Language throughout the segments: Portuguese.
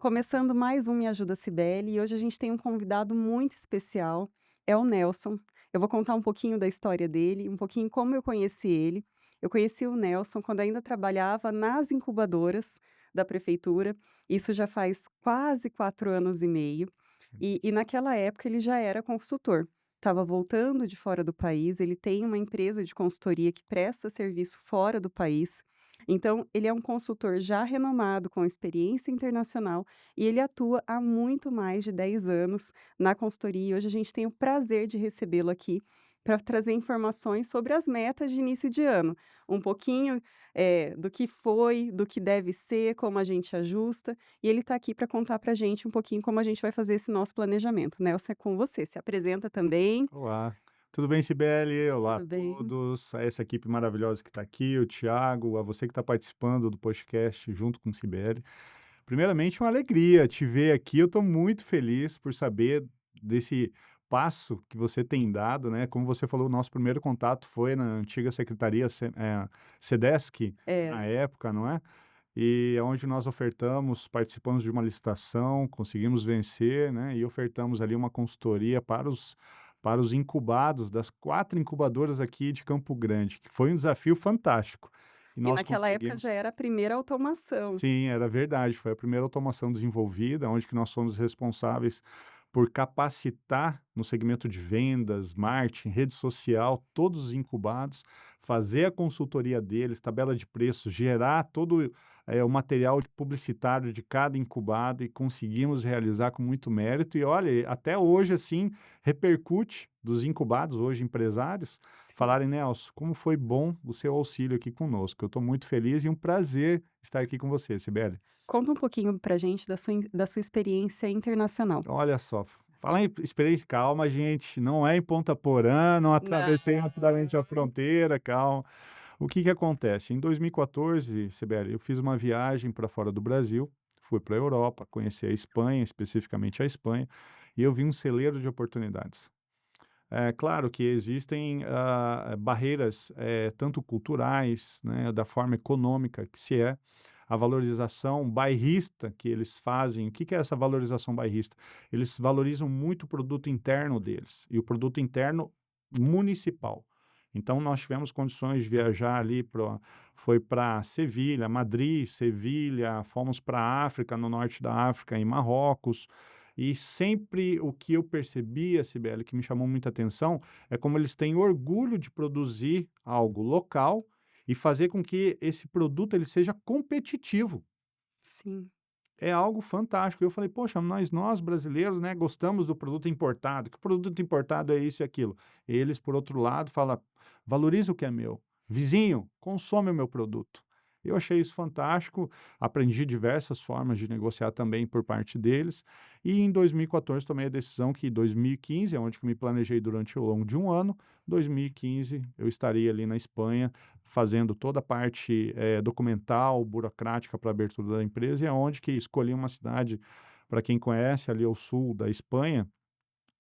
Começando mais um Me Ajuda Cibele e hoje a gente tem um convidado muito especial, é o Nelson. Eu vou contar um pouquinho da história dele, um pouquinho como eu conheci ele. Eu conheci o Nelson quando ainda trabalhava nas incubadoras da prefeitura, isso já faz quase 4 anos e meio, e naquela época ele já era consultor. Estava voltando de fora do país, ele tem uma empresa de consultoria que presta serviço fora do país, então ele é um consultor já renomado, com experiência internacional, e ele atua há muito mais de 10 anos na consultoria e hoje a gente tem o prazer de recebê-lo aqui para trazer informações sobre as metas de início de ano. Um pouquinho, do que foi, do que deve ser, como a gente ajusta, e ele está aqui para contar para a gente um pouquinho como a gente vai fazer esse nosso planejamento. Nelson, é com você, se apresenta também. Olá, tudo bem, Cibele? Olá a Tudo bem? todos, a essa equipe maravilhosa que está aqui, o Thiago, a você que está participando do podcast junto com Cibele. Primeiramente, uma alegria te ver aqui, eu estou muito feliz por saber desse passo que você tem dado, né? Como você falou, o nosso primeiro contato foi na antiga secretaria SEDESC, na Era. época, não é? E é onde nós ofertamos, participamos de uma licitação, conseguimos vencer, né, e ofertamos ali uma consultoria para os incubados das 4 incubadoras aqui de Campo Grande, que foi um desafio fantástico. E E nós naquela época conseguimos. já era a primeira automação. Sim, era verdade, foi a primeira automação desenvolvida, onde que nós fomos responsáveis por capacitar no segmento de vendas, marketing, rede social, todos os incubados, fazer a consultoria deles, tabela de preços, gerar todo o material publicitário de cada incubado e conseguimos realizar com muito mérito. E olha, até hoje, assim, repercute dos incubados, hoje empresários, Sim. falarem, Nelson, como foi bom o seu auxílio aqui conosco. Eu estou muito feliz e um prazer estar aqui com você, Sibeli. Conta um pouquinho pra gente da sua experiência internacional. Olha só, falar em experiência, calma, gente, não é em Ponta Porã, não Não. atravessei rapidamente a fronteira, calma. O que que acontece? Em 2014, Sibeli, eu fiz uma viagem para fora do Brasil, fui para a Europa, conheci a Espanha, especificamente a Espanha, e eu vi um celeiro de oportunidades. É claro que existem barreiras, tanto culturais, né, da forma econômica que se é, a valorização bairrista que eles fazem. O que que é essa valorização bairrista? Eles valorizam muito o produto interno deles, e o produto interno municipal. Então nós tivemos condições de viajar ali foi para Sevilha, Madrid, Sevilha, fomos para a África, no norte da África, em Marrocos, e sempre o que eu percebia, Sibeli, que me chamou muita atenção, é como eles têm orgulho de produzir algo local e fazer com que esse produto ele seja competitivo. Sim. É algo fantástico. Eu falei, poxa, nós brasileiros, né, gostamos do produto importado, que o produto importado é isso e aquilo. Eles, por outro lado, falam, valoriza o que é meu. Vizinho, consome o meu produto. Eu achei isso fantástico, aprendi diversas formas de negociar também por parte deles, e em 2014 tomei a decisão que 2015, é onde que eu me planejei durante o longo de um ano, 2015 eu estaria ali na Espanha, fazendo toda a parte documental, burocrática para a abertura da empresa, e é onde que escolhi uma cidade, para quem conhece, ali ao sul da Espanha,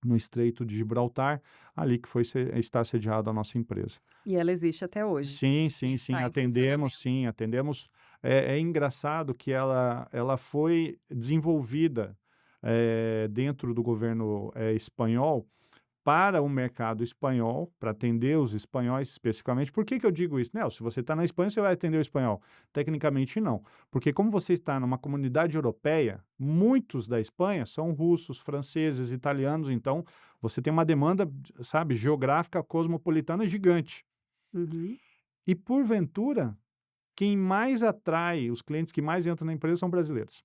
no Estreito de Gibraltar, ali que está sediada a nossa empresa. E ela existe até hoje. Sim, sim, sim, Está em funcionamento. sim, atendemos. É engraçado que ela foi desenvolvida dentro do governo espanhol, para o mercado espanhol, para atender os espanhóis especificamente. Por que que eu digo isso? Nelson, se você está na Espanha, você vai atender o espanhol. Tecnicamente, não. Porque como você está numa comunidade europeia, muitos da Espanha são russos, franceses, italianos, então você tem uma demanda, sabe, geográfica cosmopolitana gigante. Uhum. E, porventura, quem mais atrai, os clientes que mais entram na empresa são brasileiros.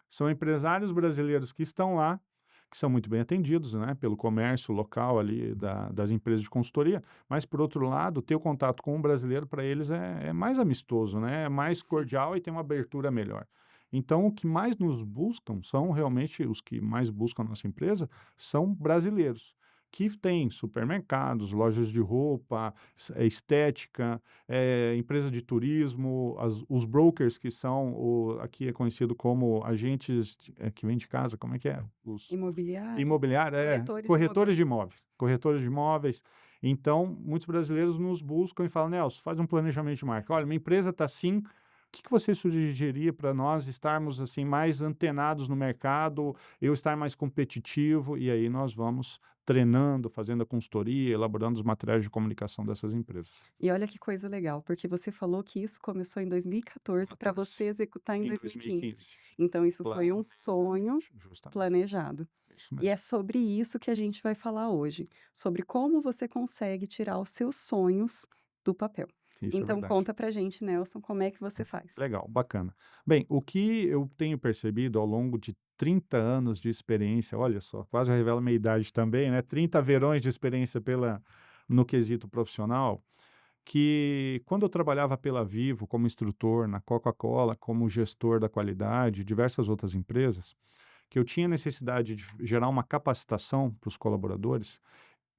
São empresários brasileiros que estão lá, que são muito bem atendidos, né, pelo comércio local ali das empresas de consultoria, mas, por outro lado, ter o contato com um brasileiro para eles é mais amistoso, né, é mais Sim. cordial e tem uma abertura melhor. Então, o que mais nos buscam são realmente os que mais buscam a nossa empresa são brasileiros, que têm supermercados, lojas de roupa, estética, empresa de turismo, os brokers que são, aqui é conhecido como agentes que vêm de casa, como é que é? Os Imobiliário, imobiliário, corretores corretores de imobiliários. imóveis, corretores de imóveis. Então, muitos brasileiros nos buscam e falam, Nelson, faz um planejamento de marca. Olha, minha empresa está assim, que você sugeriria para nós estarmos, assim, mais antenados no mercado, eu estar mais competitivo? E aí nós vamos treinando, fazendo a consultoria, elaborando os materiais de comunicação dessas empresas. E olha que coisa legal, porque você falou que isso começou em 2014 para 14. você executar em Em 2015. 2015. Então isso foi um sonho Planejadamente, justamente. planejado. Isso E é mesmo. sobre isso que a gente vai falar hoje, sobre como você consegue tirar os seus sonhos do papel. Isso é Então verdade. conta pra gente, Nelson, como é que você faz? Legal, bacana. Bem, o que eu tenho percebido ao longo de 30 anos de experiência, olha só, quase revela minha idade também, né? 30 verões de experiência no quesito profissional, que quando eu trabalhava pela Vivo como instrutor, na Coca-Cola como gestor da qualidade, diversas outras empresas, que eu tinha necessidade de gerar uma capacitação para os colaboradores,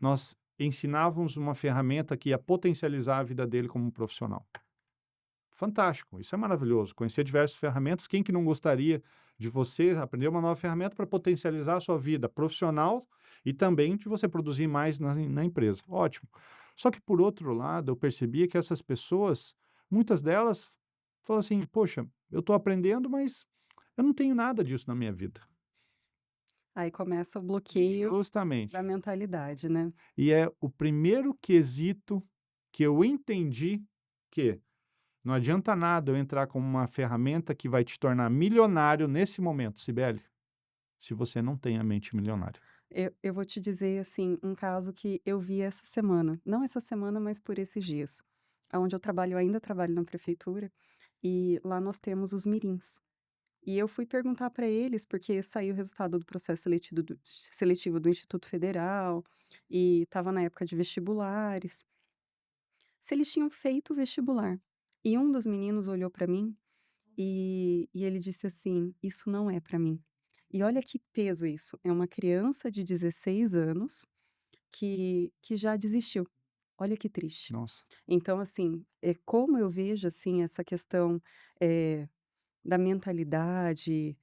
nós ensinávamos uma ferramenta que ia potencializar a vida dele como profissional. Fantástico, isso é maravilhoso. Conhecer diversas ferramentas, quem que não gostaria de você aprender uma nova ferramenta para potencializar a sua vida profissional e também de você produzir mais na empresa? Ótimo. Só que, por outro lado, eu percebia que essas pessoas, muitas delas, falam assim: poxa, eu estou aprendendo, mas eu não tenho nada disso na minha vida. Aí começa o bloqueio Justamente. da mentalidade, né? E é o primeiro quesito que eu entendi que não adianta nada eu entrar com uma ferramenta que vai te tornar milionário nesse momento, Cibele, se você não tem a mente milionária. Eu vou te dizer, assim, um caso que eu vi essa semana. Não essa semana, mas por esses dias. Aonde eu ainda trabalho na prefeitura, e lá nós temos os mirins. E eu fui perguntar para eles, porque saiu o resultado do processo seletivo do Instituto Federal, e estava na época de vestibulares, se eles tinham feito o vestibular. E um dos meninos olhou para mim e ele disse assim: "Isso não é para mim". E olha que peso isso, é uma criança de 16 anos que já desistiu. Olha que triste. Nossa, Então assim, é como eu vejo, assim, essa questão, eh, da mentalidade,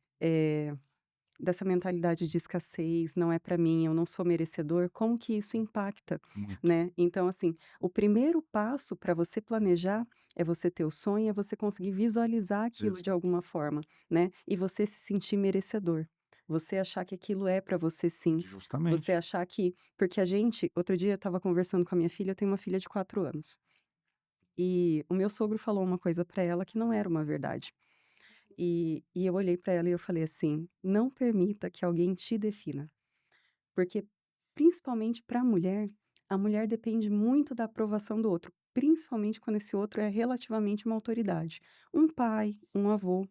dessa mentalidade de escassez, "não é para mim, eu não sou merecedor", como que isso impacta, muito. né. Então assim, o primeiro passo para você planejar é você ter o sonho, é você conseguir visualizar aquilo de Exato. alguma forma, né, e você se sentir merecedor. Você achar que aquilo é para você sim. Você Justamente. achar que porque a gente outro dia eu estava conversando com a minha filha, eu tenho uma filha de 4 anos, e o meu sogro falou uma coisa para ela que não era uma verdade. E eu olhei para ela e eu falei assim: "Não permita que alguém te defina", porque principalmente para a mulher depende muito da aprovação do outro, principalmente quando esse outro é relativamente uma autoridade, um pai, um avô.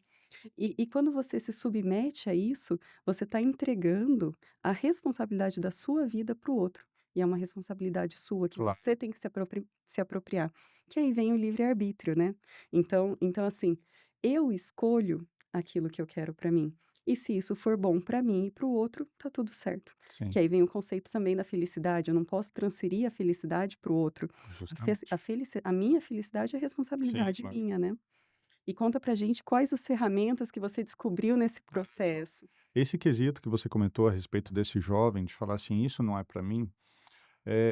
E quando você se submete a isso, você está entregando a responsabilidade da sua vida para o outro, e é uma responsabilidade sua que Claro. você tem que se apropriar, que aí vem o livre-arbítrio, né. Então assim, eu escolho aquilo que eu quero para mim, e se isso for bom para mim e para o outro, tá tudo certo. Que Sim, aí vem o conceito também da felicidade, eu não posso transferir a felicidade para o outro, justamente. a minha felicidade é Sim, responsabilidade claro. minha, né. E conta pra gente quais as ferramentas que você descobriu nesse processo. Esse quesito que você comentou a respeito desse jovem, de falar assim: "Isso não é para mim",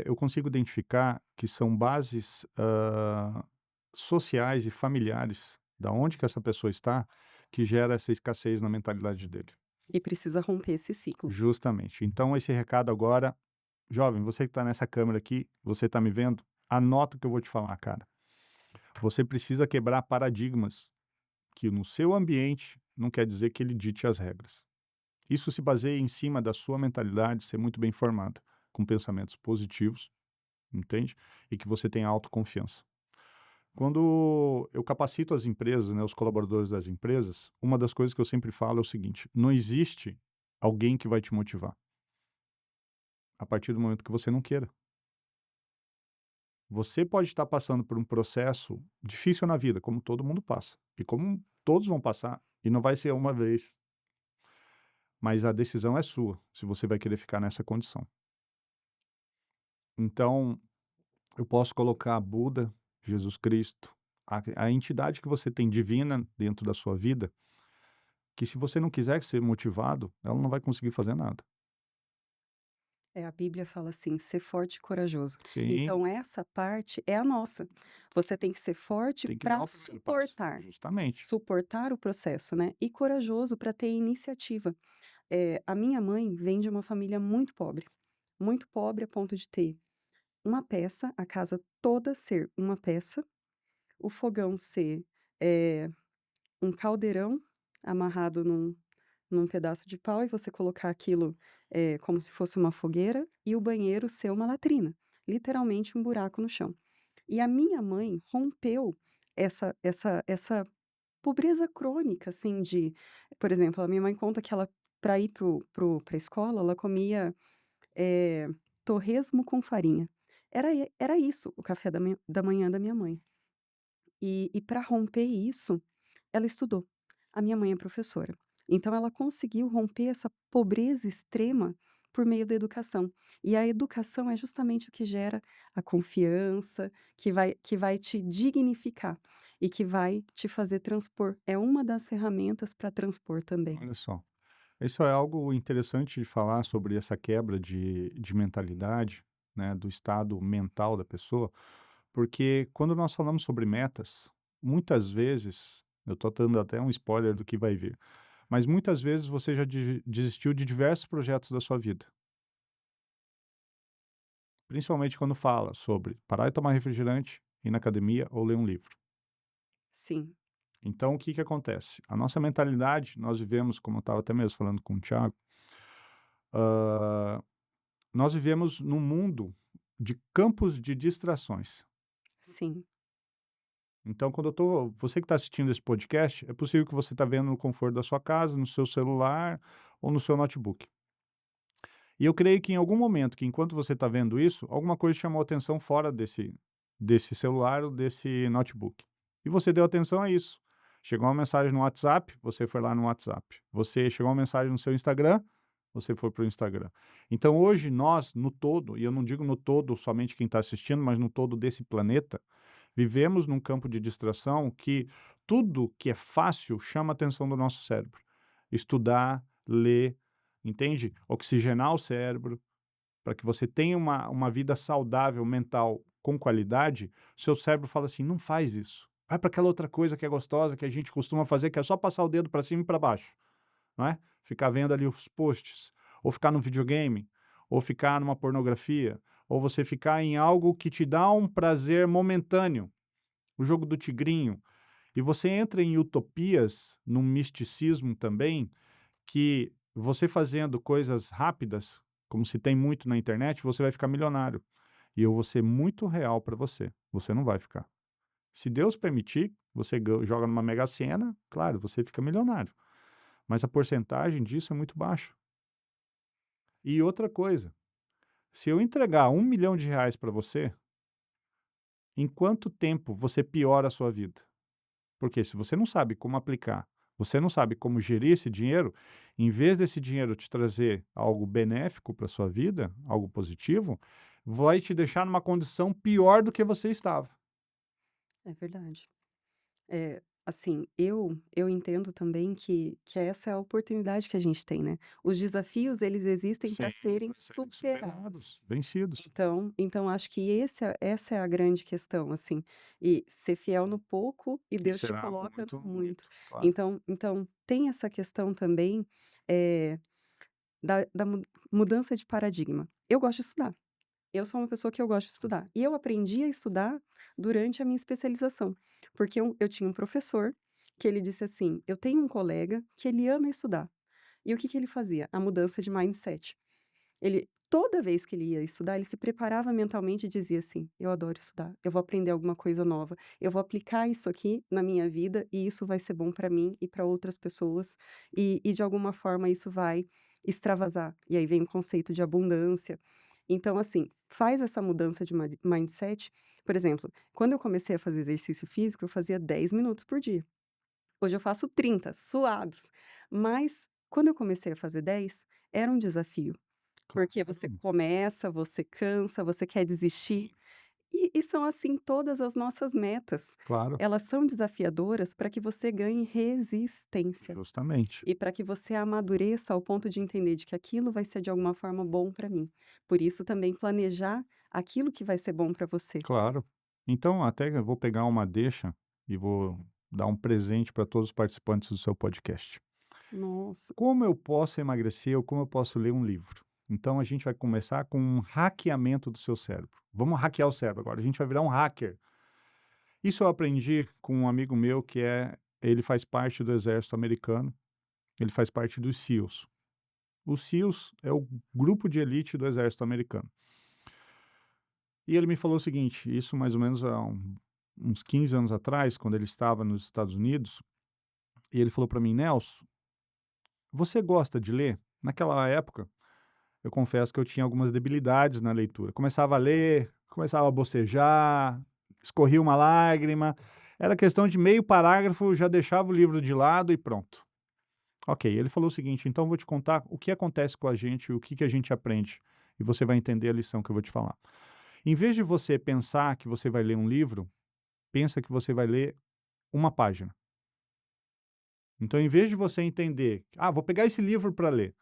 eu consigo identificar que são bases, sociais e familiares, da onde que essa pessoa está, que gera essa escassez na mentalidade dele. E precisa romper esse ciclo. Justamente. Então esse recado agora, jovem, você que está nessa câmera aqui, você está me vendo, anota o que eu vou te falar, cara. Você precisa quebrar paradigmas que no seu ambiente não quer dizer que ele dite as regras. Isso se baseia em cima da sua mentalidade ser muito bem formada, com pensamentos positivos, entende? E que você tenha autoconfiança. Quando eu capacito as empresas, né, os colaboradores das empresas, uma das coisas que eu sempre falo é o seguinte: não existe alguém que vai te motivar a partir do momento que você não queira. Você pode estar passando por um processo difícil na vida, como todo mundo passa, e como todos vão passar, e não vai ser uma vez, mas a decisão é sua, se você vai querer ficar nessa condição. Então, eu posso colocar Buda, Jesus Cristo, a entidade que você tem divina dentro da sua vida, que se você não quiser ser motivado, ela não vai conseguir fazer nada. A Bíblia fala assim: "Ser forte e corajoso". Sim, Então essa parte é a nossa. Você tem que ser forte tem que dar para o primeiro passo. Justamente. suportar o processo, né, e corajoso para ter iniciativa. A minha mãe vem de uma família muito pobre a ponto de ter uma peça, a casa toda ser uma peça, o fogão ser, eh, um caldeirão amarrado num pedaço de pau e você colocar aquilo, como se fosse uma fogueira, e o banheiro ser uma latrina, literalmente um buraco no chão. E a minha mãe rompeu essa pobreza crônica, assim, de por exemplo, a minha mãe conta que ela para ir para a escola, ela comia, eh, torresmo com farinha. Era isso o café da manhã da minha mãe. E pra romper isso, ela estudou. A minha mãe é professora, então ela conseguiu romper essa pobreza extrema por meio da educação. E a educação é justamente o que gera a confiança, que vai te dignificar e que vai te fazer transpor. É uma das ferramentas para transpor também. Olha só. Isso é algo interessante de falar sobre essa quebra de mentalidade, né, do estado mental da pessoa, porque quando nós falamos sobre metas, muitas vezes, eu estou dando até um spoiler do que vai vir, mas muitas vezes você já desistiu de diversos projetos da sua vida, principalmente quando fala sobre parar de tomar refrigerante, ir na academia ou ler um livro. Sim, Então, o que que acontece? A nossa mentalidade, nós vivemos, como eu estava até mesmo falando com o Thiago, hã, nós vivemos num mundo de campos de distrações. sim, Então, quando eu tô você que está assistindo esse podcast, é possível que você está vendo no conforto da sua casa, no seu celular ou no seu notebook. E eu creio que em algum momento, que enquanto você está vendo isso, alguma coisa chamou atenção fora desse celular ou desse notebook. E você deu atenção a isso. Chegou uma mensagem no WhatsApp, você foi lá no WhatsApp. Você chegou uma mensagem no seu Instagram, você foi para o Instagram. Então hoje nós, no todo, e eu não digo no todo somente quem está assistindo, mas no todo desse planeta, vivemos num campo de distração que tudo que é fácil chama a atenção do nosso cérebro. Estudar, ler, entende? Oxigenar o cérebro, para que você tenha uma vida saudável mental com qualidade, seu cérebro fala assim: não faz isso. Vai para aquela outra coisa que é gostosa, que a gente costuma fazer, que é só passar o dedo para cima e para baixo, não é? Ficar vendo ali os posts, ou ficar no videogame, ou ficar numa pornografia, ou você ficar em algo que te dá um prazer momentâneo, o jogo do tigrinho. E você entra em utopias, num misticismo também, que você fazendo coisas rápidas, como se tem muito na internet, você vai ficar milionário. E eu vou ser muito real para você, você não vai ficar. Se Deus permitir, você joga numa Mega Sena, claro, você fica milionário. Mas a porcentagem disso é muito baixa. E outra coisa, se eu entregar R$ 1 milhão para você, em quanto tempo você piora a sua vida? Porque se você não sabe como aplicar, você não sabe como gerir esse dinheiro, em vez desse dinheiro te trazer algo benéfico para sua vida, algo positivo, vai te deixar numa condição pior do que você estava. é verdade. Assim, eu entendo também que essa é a oportunidade que a gente tem, né. Os desafios, eles existem para Sim, serem para serem superados. superados, vencidos. Então acho que essa é a grande questão, assim, e ser fiel no pouco e E Deus te será coloca muito, no muito. muito, claro. Então tem essa questão também, eh, da mudança de paradigma. Eu gosto de estudar. Eu sou uma pessoa que eu gosto de estudar. E eu aprendi a estudar durante a minha especialização, porque eu tinha um professor que ele disse assim: "Eu tenho um colega que ele ama estudar". E o que que ele fazia? A mudança de mindset. Ele toda vez que ele ia estudar, ele se preparava mentalmente e dizia assim: "Eu adoro estudar, eu vou aprender alguma coisa nova, eu vou aplicar isso aqui na minha vida e isso vai ser bom para mim e para outras pessoas, e de alguma forma isso vai extravasar". E aí vem o conceito de abundância. Então, assim, faz essa mudança de mindset. Por exemplo, quando eu comecei a fazer exercício físico, eu fazia 10 minutos por dia. Hoje eu faço 30 suados, mas quando eu comecei a fazer 10 era um desafio. Porque você Claro. começa, você cansa, você quer desistir. E são assim todas as nossas metas. Claro, Elas são desafiadoras para que você ganhe resistência justamente. e para que você amadureça ao ponto de entender de que aquilo vai ser de alguma forma bom para mim. Por isso também planejar aquilo que vai ser bom para você. Claro. Então, até eu vou pegar uma deixa e vou dar um presente para todos os participantes do seu podcast. Nossa, Como eu posso emagrecer ou como eu posso ler um livro? Então, a gente vai começar com um hackeamento do seu cérebro. Vamos hackear o cérebro agora. A gente vai virar um hacker. Isso eu aprendi com um amigo meu ele faz parte do exército americano, ele faz parte dos SEALs. Os SEALs é o grupo de elite do exército americano. E ele me falou o seguinte, isso mais ou menos há uns 15 anos atrás, quando ele estava nos Estados Unidos, e ele falou para mim: "Nelson, você gosta de ler?" Naquela época, eu confesso que eu tinha algumas debilidades na leitura. Começava a ler, começava a bocejar, escorria uma lágrima, era questão de meio parágrafo, já deixava o livro de lado e pronto. Ok, ele falou o seguinte: "Então eu vou te contar o que acontece com a gente, o que que a gente aprende, e você vai entender a lição que eu vou te falar. Em vez de você pensar que você vai ler um livro, pensa que você vai ler uma página. Então, em vez de você entender, vou pegar esse livro para ler.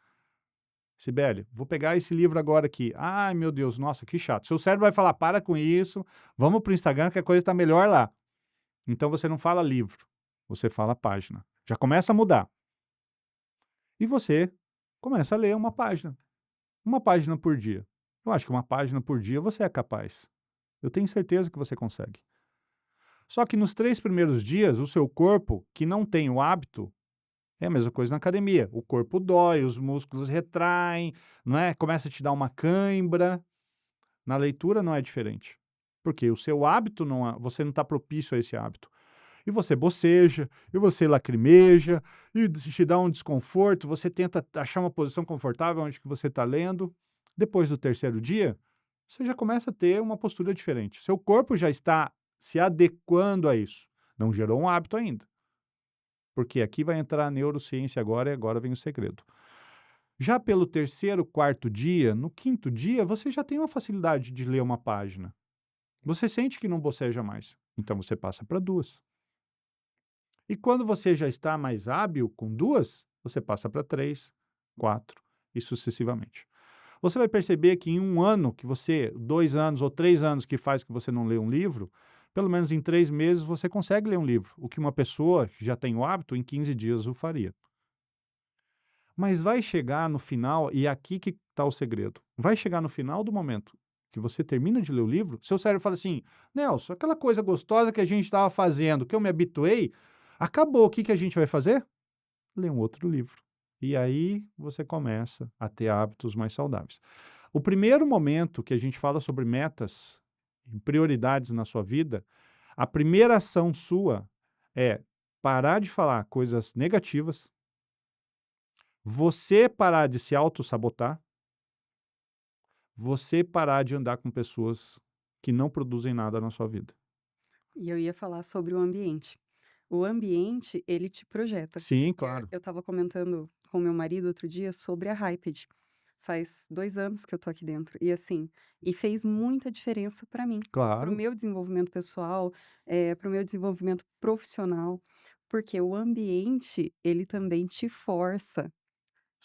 Sibeli, vou pegar esse livro agora aqui. Ai, meu Deus, nossa, que chato. Seu cérebro vai falar, para com isso, vamos para o Instagram que a coisa está melhor lá. Então, você não fala livro, você fala página. Já começa a mudar. E você começa a ler uma página por dia. Eu acho que uma página por dia você é capaz. Eu tenho certeza que você consegue. Só que nos 3 primeiros dias, o seu corpo, que não tem o hábito, é a mesma coisa na academia. O corpo dói, os músculos retraem, não é? Começa a te dar uma cãibra. Na leitura não é diferente. Porque o seu hábito você não está propício a esse hábito. E você boceja, e você lacrimeja, e te dá um desconforto, você tenta achar uma posição confortável onde que você está lendo. Depois do terceiro dia, você já começa a ter uma postura diferente. Seu corpo já está se adequando a isso. Não gerou um hábito ainda. Porque aqui vai entrar a neurociência agora e agora vem o segredo. Já pelo terceiro, quarto dia, no quinto dia, você já tem uma facilidade de ler uma página. Você sente que não boceja mais. Então você passa para duas. E quando você já está mais hábil com duas, você passa para três, quatro e sucessivamente. Você vai perceber que em um ano que você, 2 anos ou 3 anos que faz que você não lê um livro, pelo menos em 3 meses você consegue ler um livro, o que uma pessoa que já tem o hábito em 15 dias o faria. Mas vai chegar no final, e é aqui que está o segredo, vai chegar no final do momento que você termina de ler o livro, seu cérebro fala assim, Nelson, aquela coisa gostosa que a gente estava fazendo, que eu me habituei, acabou, o que que a gente vai fazer? Ler um outro livro. E aí você começa a ter hábitos mais saudáveis. O primeiro momento que a gente fala sobre metas e prioridades na sua vida, a primeira ação sua é parar de falar coisas negativas, você parar de se autossabotar, você parar de andar com pessoas que não produzem nada na sua vida. e eu ia falar sobre o ambiente. O ambiente, ele te projeta. Sim, Que claro. eu estava comentando com meu marido outro dia sobre a Hyped. Faz 2 anos que eu tô aqui dentro e, assim, e fez muita diferença para mim, para o Claro. meu desenvolvimento pessoal, para o meu desenvolvimento profissional, porque o ambiente, ele também te força,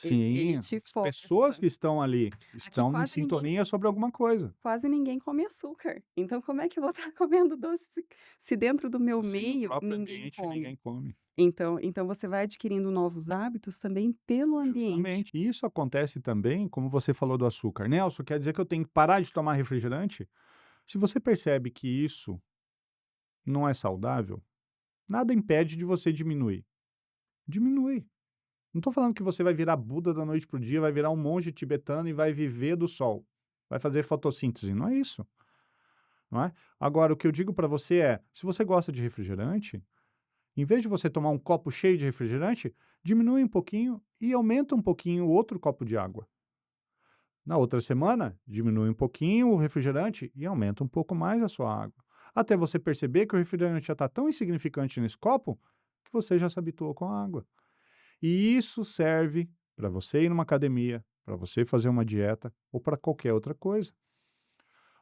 ele Sim, te as pessoas força. que estão ali Aqui estão em quase ninguém sintonia sobre alguma coisa. quase ninguém come açúcar, então como é que eu vou estar comendo doce se dentro do meu Se no meio próprio ninguém ambiente come? ninguém come. Então você vai adquirindo novos hábitos também pelo ambiente. Justamente. E isso acontece também, como você falou do açúcar. Nelson, quer dizer que eu tenho que parar de tomar refrigerante? Se você percebe que isso não é saudável, nada impede de você diminuir. Diminui. Não estou falando que você vai virar Buda da noite para o dia, vai virar um monge tibetano e vai viver do sol. Vai fazer fotossíntese. Não é isso. Não é? Agora, o que eu digo para você é, se você gosta de refrigerante, em vez de você tomar um copo cheio de refrigerante, diminui um pouquinho e aumenta um pouquinho o outro copo de água. Na outra semana, diminui um pouquinho o refrigerante e aumenta um pouco mais a sua água. Até você perceber que o refrigerante já está tão insignificante nesse copo que você já se habituou com a água. E isso serve para você ir numa academia, para você fazer uma dieta ou para qualquer outra coisa.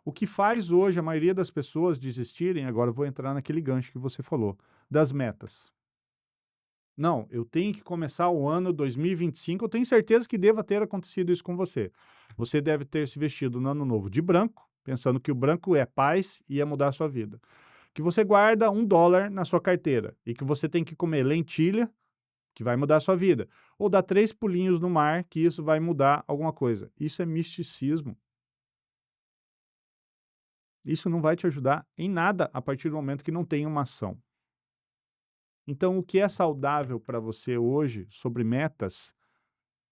O que faz hoje a maioria das pessoas desistirem, agora eu vou entrar naquele gancho que você falou, das metas. Não, eu tenho que começar o ano 2025, eu tenho certeza que deva ter acontecido isso com você. Você deve ter se vestido no ano novo de branco, pensando que o branco é paz e ia mudar a sua vida. Que você guarda $1 na sua carteira e que você tem que comer lentilha, que vai mudar a sua vida. Ou dar 3 pulinhos no mar, que isso vai mudar alguma coisa. Isso é misticismo. Isso não vai te ajudar em nada a partir do momento que não tem uma ação. Então, o que é saudável para você hoje sobre metas,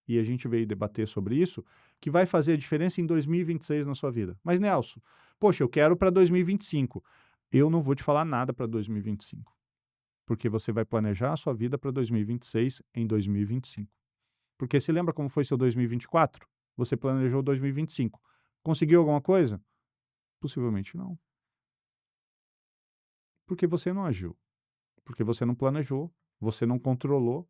e a gente veio debater sobre isso, que vai fazer a diferença em 2026 na sua vida. Mas, Nelson, poxa, eu quero para 2025. Eu não vou te falar nada para 2025, porque você vai planejar a sua vida para 2026 em 2025. Porque se lembra como foi seu 2024? Você planejou 2025. Conseguiu alguma coisa? Possivelmente não. Porque você não agiu. Porque você não planejou, você não controlou.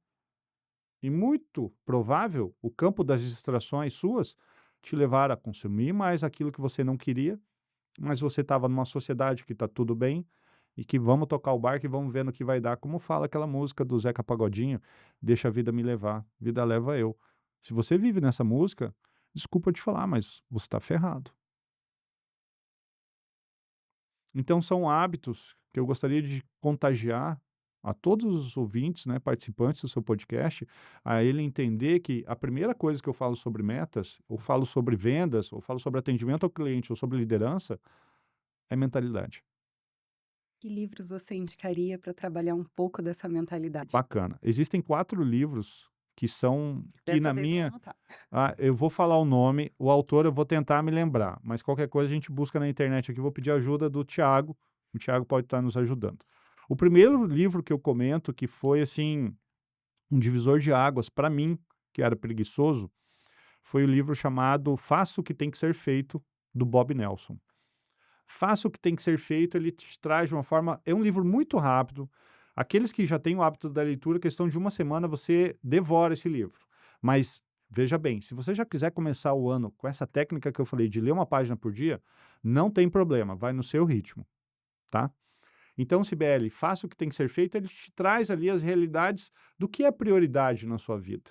E muito provável, o campo das distrações suas te levaram a consumir mais aquilo que você não queria, mas você estava numa sociedade que está tudo bem e que vamos tocar o barco e vamos ver no que vai dar. Como fala aquela música do Zeca Pagodinho, deixa a vida me levar, vida leva eu. Se você vive nessa música, desculpa te falar, mas você está ferrado. Então são hábitos que eu gostaria de contagiar a todos os ouvintes, né, participantes do seu podcast, a ele entender que a primeira coisa que eu falo sobre metas, ou falo sobre vendas, ou falo sobre atendimento ao cliente, ou sobre liderança, é mentalidade. Que livros você indicaria para trabalhar um pouco dessa mentalidade? Bacana. Existem 4 livros que Dessa na vez eu vou minha anotar. eu vou falar o nome, o autor eu vou tentar me lembrar, mas qualquer coisa a gente busca na internet aqui, vou pedir ajuda do Tiago, o Tiago pode estar nos ajudando. O primeiro livro que eu comento que foi, assim, um divisor de águas para mim, que era preguiçoso, foi o livro chamado Faça o que tem que ser feito, do Bob Nelson. Faça o que tem que ser feito, ele te traz de uma forma é um livro muito rápido. Aqueles que já têm o hábito da leitura, questão de uma semana você devora esse livro. Mas veja bem, se você já quiser começar o ano com essa técnica que eu falei de ler uma página por dia, não tem problema, vai no seu ritmo, tá? Então, Sibeli, faça o que tem que ser feito, ele te traz ali as realidades do que é prioridade na sua vida.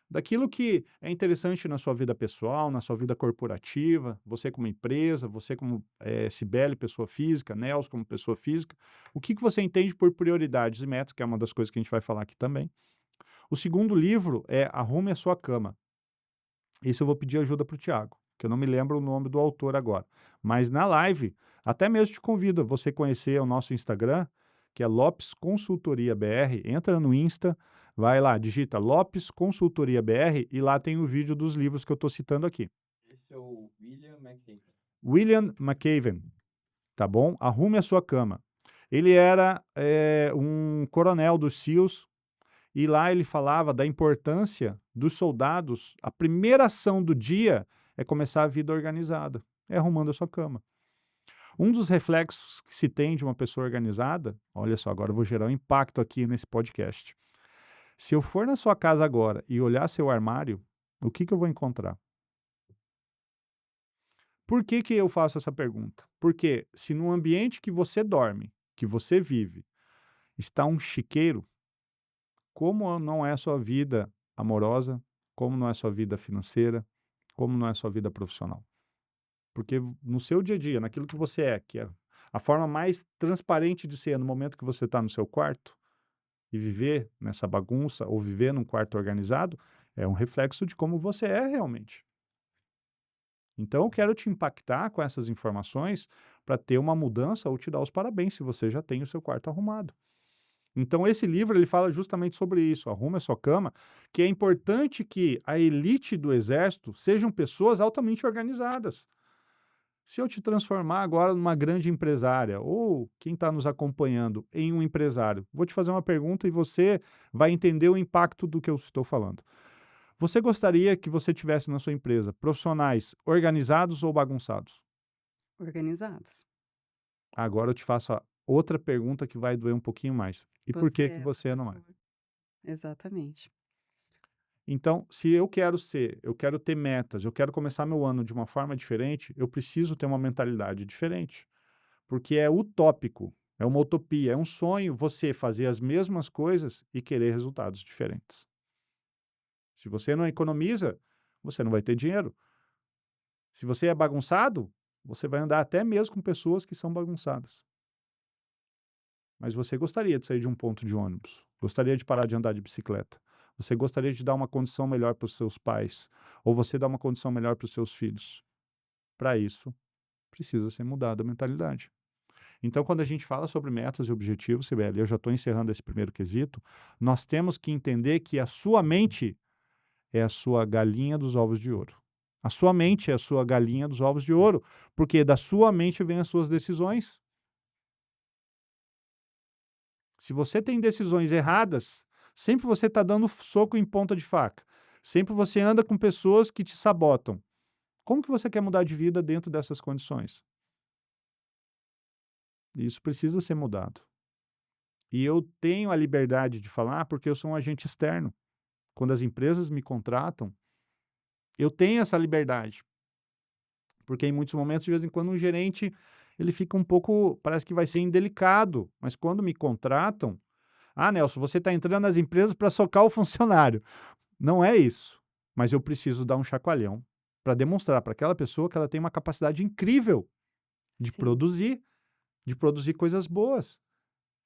Daquilo que é interessante na sua vida pessoal, na sua vida corporativa, você como empresa, você como Cibele, pessoa física, Nelson como pessoa física, o que você entende por prioridades e metas, que é uma das coisas que a gente vai falar aqui também. O segundo livro é Arrume a Sua Cama. Esse eu vou pedir ajuda para o Tiago, que eu não me lembro o nome do autor agora. Mas na live, até mesmo te convido a você conhecer o nosso Instagram, que é Lopes Consultoria BR. Entra no Insta, vai lá, digita Lopes Consultoria BR e lá tem o vídeo dos livros que eu estou citando aqui. Esse é o William McKay. William McAven, tá bom? Arrume a sua cama. Ele era um coronel dos SEALs e lá ele falava da importância dos soldados. A primeira ação do dia é começar a vida organizada, é arrumando a sua cama. Um dos reflexos que se tem de uma pessoa organizada, olha só, agora eu vou gerar um impacto aqui nesse podcast. Se eu for na sua casa agora e olhar seu armário, o que eu vou encontrar? Por que eu faço essa pergunta? Porque se no ambiente que você dorme, que você vive, está um chiqueiro, como não é a sua vida amorosa, como não é a sua vida financeira, como não é a sua vida profissional. Porque no seu dia a dia, naquilo que você é, que é a forma mais transparente de ser no momento que você está no seu quarto e viver nessa bagunça ou viver num quarto organizado, é um reflexo de como você é realmente. Então eu quero te impactar com essas informações para ter uma mudança ou te dar os parabéns se você já tem o seu quarto arrumado. Então esse livro ele fala justamente sobre isso, Arrume a Sua Cama, que é importante que a elite do exército sejam pessoas altamente organizadas. Se eu te transformar agora numa grande empresária, ou quem está nos acompanhando em um empresário, vou te fazer uma pergunta e você vai entender o impacto do que eu estou falando. Você gostaria que você tivesse na sua empresa profissionais organizados ou bagunçados? Organizados. Agora eu te faço a outra pergunta que vai doer um pouquinho mais. E por Você que é, por você não é? favor. Exatamente. Então, se eu quero ter metas, eu quero começar meu ano de uma forma diferente, eu preciso ter uma mentalidade diferente. Porque é utópico, é uma utopia, é um sonho você fazer as mesmas coisas e querer resultados diferentes. Se você não economiza, você não vai ter dinheiro. Se você é bagunçado, você vai andar até mesmo com pessoas que são bagunçadas. Mas você gostaria de sair de um ponto de ônibus, gostaria de parar de andar de bicicleta, você gostaria de dar uma condição melhor para os seus pais, ou você dar uma condição melhor para os seus filhos. Para isso, precisa ser mudada a mentalidade. Então, quando a gente fala sobre metas e objetivos, Sibeli, eu já estou encerrando esse primeiro quesito, nós temos que entender que a sua mente é a sua galinha dos ovos de ouro. A sua mente é a sua galinha dos ovos de ouro, porque da sua mente vêm as suas decisões. Se você tem decisões erradas, sempre você está dando soco em ponta de faca. Sempre você anda com pessoas que te sabotam. Como que você quer mudar de vida dentro dessas condições? Isso precisa ser mudado. E eu tenho a liberdade de falar porque eu sou um agente externo. Quando as empresas me contratam, eu tenho essa liberdade. Porque em muitos momentos, de vez em quando, um gerente ele fica um pouco, parece que vai ser indelicado. Mas quando me contratam, Nelson, você está entrando nas empresas para socar o funcionário. Não é isso. Mas eu preciso dar um chacoalhão para demonstrar para aquela pessoa que ela tem uma capacidade incrível de Sim. produzir coisas boas.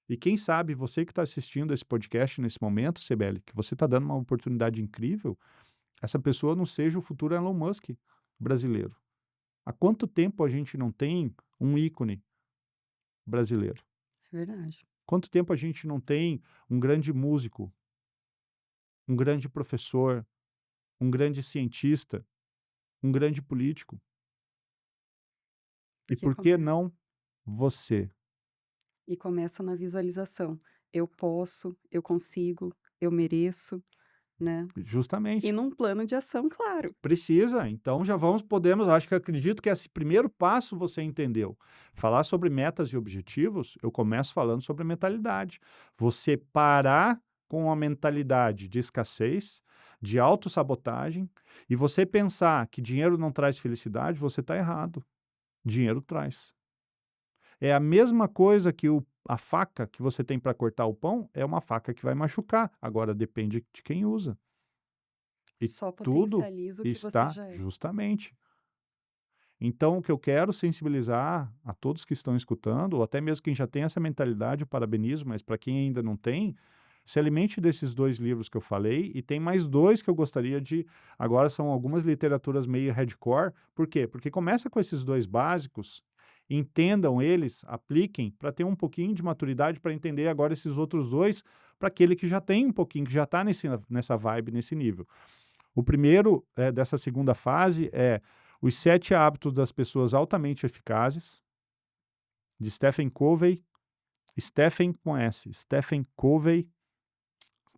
E quem sabe você que está assistindo esse podcast nesse momento, Sibeli, que você está dando uma oportunidade incrível, essa pessoa não seja o futuro Elon Musk brasileiro. Há quanto tempo a gente não tem um ícone brasileiro? É verdade. Quanto tempo a gente não tem um grande músico, um grande professor, um grande cientista, um grande político? E Porque por que começa não você? e começa na visualização. Eu posso, eu consigo, eu mereço, né. E Justamente. num plano de ação, claro. Precisa, então já podemos, acredito que esse primeiro passo você entendeu. Falar sobre metas e objetivos, eu começo falando sobre mentalidade. Você parar com a mentalidade de escassez, de autossabotagem, e você pensar que dinheiro não traz felicidade, você está errado. Dinheiro traz. É a mesma coisa que a faca que você tem para cortar o pão, é uma faca que vai machucar. Agora depende de quem usa. E Só tudo potencializa o que você está já é. justamente. Então, o que eu quero sensibilizar a todos que estão escutando, ou até mesmo quem já tem essa mentalidade, eu parabenizo, mas para quem ainda não tem, se alimente desses 2 livros que eu falei, e tem mais 2 que eu gostaria de. Agora são algumas literaturas meio hardcore. Por quê? Porque começa com esses 2 básicos, entendam eles, apliquem, para ter um pouquinho de maturidade para entender agora esses outros 2, para aquele que já tem um pouquinho, que já está nessa vibe, nesse nível. O primeiro dessa segunda fase é Os 7 Hábitos das Pessoas Altamente Eficazes, de Stephen Covey. Stephen com S. Stephen Covey,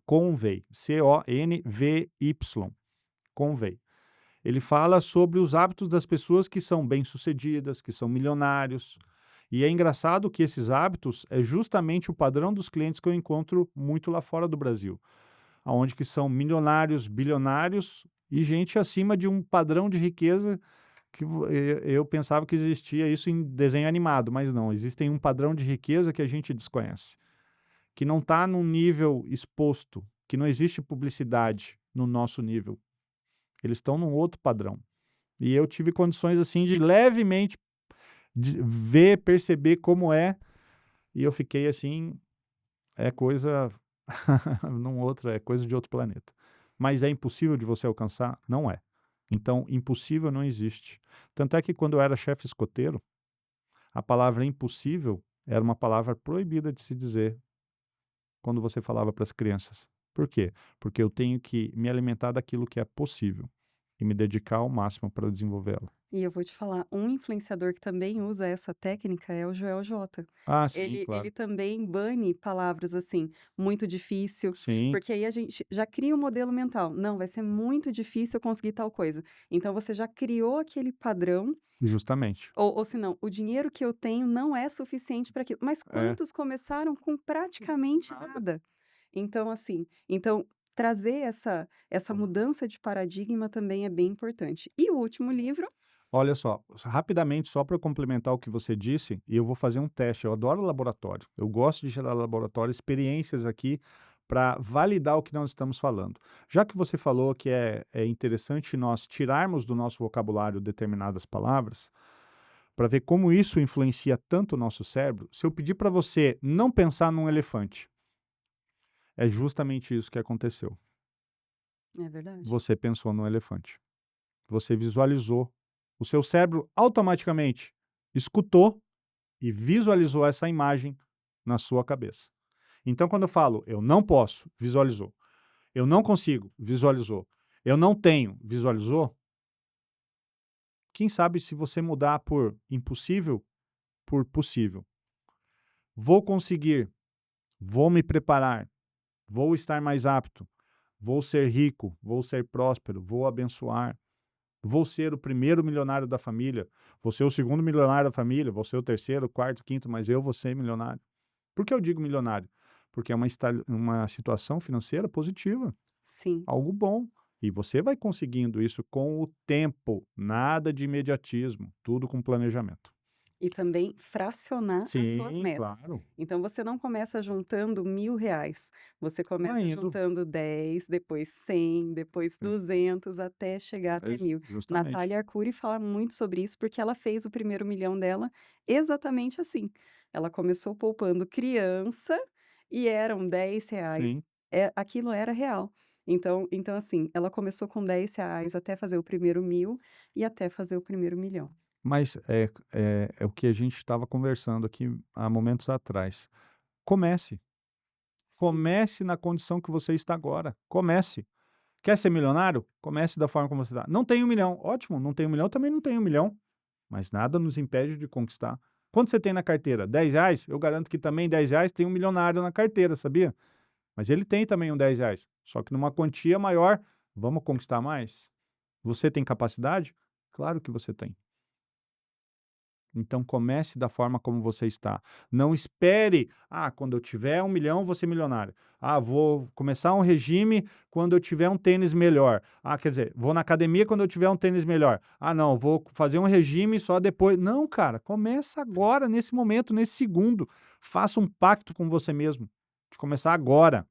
Convey, C-O-N-V-Y, Convey. Ele fala sobre os hábitos das pessoas que são bem-sucedidas, que são milionários. E é engraçado que esses hábitos é justamente o padrão dos clientes que eu encontro muito lá fora do Brasil, aonde que são milionários, bilionários e gente acima de um padrão de riqueza que eu pensava que existia isso em desenho animado, mas não, existem um padrão de riqueza que a gente desconhece, que não está num nível exposto, que não existe publicidade no nosso nível. Eles estão num outro padrão. E eu tive condições assim de levemente ver, perceber como é, e eu fiquei assim, é coisa é coisa de outro planeta. Mas é impossível de você alcançar? Não é. Então, impossível não existe. Tanto é que quando eu era chefe escoteiro, a palavra impossível era uma palavra proibida de se dizer quando você falava para as crianças. Por quê? Porque eu tenho que me alimentar daquilo que é possível e me dedicar ao máximo para desenvolvê-la. E eu vou te falar, um influenciador que também usa essa técnica é o Joel J. Ah, sim, Ele claro. também bane palavras assim, muito difícil, Sim, porque aí a gente já cria um modelo mental. Não, vai ser muito difícil eu conseguir tal coisa. Então você já criou aquele padrão, justamente. ou se não, o dinheiro que eu tenho não é suficiente para aquilo. Mas É. quantos começaram com praticamente Nada. nada? Então, assim, então trazer essa mudança de paradigma também é bem importante. E o último livro Olha só, rapidamente, só para complementar o que você disse, e eu vou fazer um teste. Eu adoro laboratório. Eu gosto de gerar laboratório, experiências aqui para validar o que nós estamos falando. Já que você falou que é interessante nós tirarmos do nosso vocabulário determinadas palavras, para ver como isso influencia tanto o nosso cérebro, se eu pedir para você não pensar num elefante, é justamente isso que aconteceu. é verdade. Você pensou num elefante. Você visualizou. O seu cérebro automaticamente escutou e visualizou essa imagem na sua cabeça. Então, quando eu falo eu não posso, visualizou. Eu não consigo, visualizou. Eu não tenho, visualizou. Quem sabe se você mudar por impossível por possível. Vou conseguir, vou me preparar, vou estar mais apto, vou ser rico, vou ser próspero, vou abençoar. Vou ser o primeiro milionário da família, vou ser o segundo milionário da família, vou ser o terceiro, quarto, quinto, mas eu vou ser milionário. Por que eu digo milionário? Porque é uma situação financeira positiva, Sim. algo bom. E você vai conseguindo isso com o tempo, nada de imediatismo, tudo com planejamento. E também fracionar as suas Sim, metas. claro. Então você não começa juntando R$ 1.000, você Vai começa indo. juntando 10, depois 100, depois Sim, 200, até chegar até 1.000. justamente. Natália Arcuri fala muito sobre isso, porque ela fez o primeiro milhão dela exatamente assim. Ela começou poupando criança e eram R$ 10. Sim. Aquilo era real. Então assim, ela começou com R$ 10 até fazer o primeiro 1.000 e até fazer o primeiro milhão. Mas é o que a gente estava conversando aqui há momentos atrás. Comece. Sim. Comece na condição que você está agora. Comece. Quer ser milionário? Comece da forma como você está. Não tem 1 milhão. Ótimo, não tem 1 milhão, também não tem 1 milhão. Mas nada nos impede de conquistar. Quanto você tem na carteira? R$ 10? Eu garanto que também R$ 10 tem um milionário na carteira, sabia? Mas ele tem também um R$ 10. Só que numa quantia maior. Vamos conquistar mais? Você tem capacidade? Claro que você tem. Então comece da forma como você está. Não espere, quando eu tiver 1 milhão, vou ser milionário. Vou começar um regime quando eu tiver um tênis melhor. Quer dizer, vou na academia quando eu tiver um tênis melhor. Não, vou fazer um regime só depois. Não, cara, começa agora, nesse momento, nesse segundo. Faça um pacto com você mesmo, de começar agora.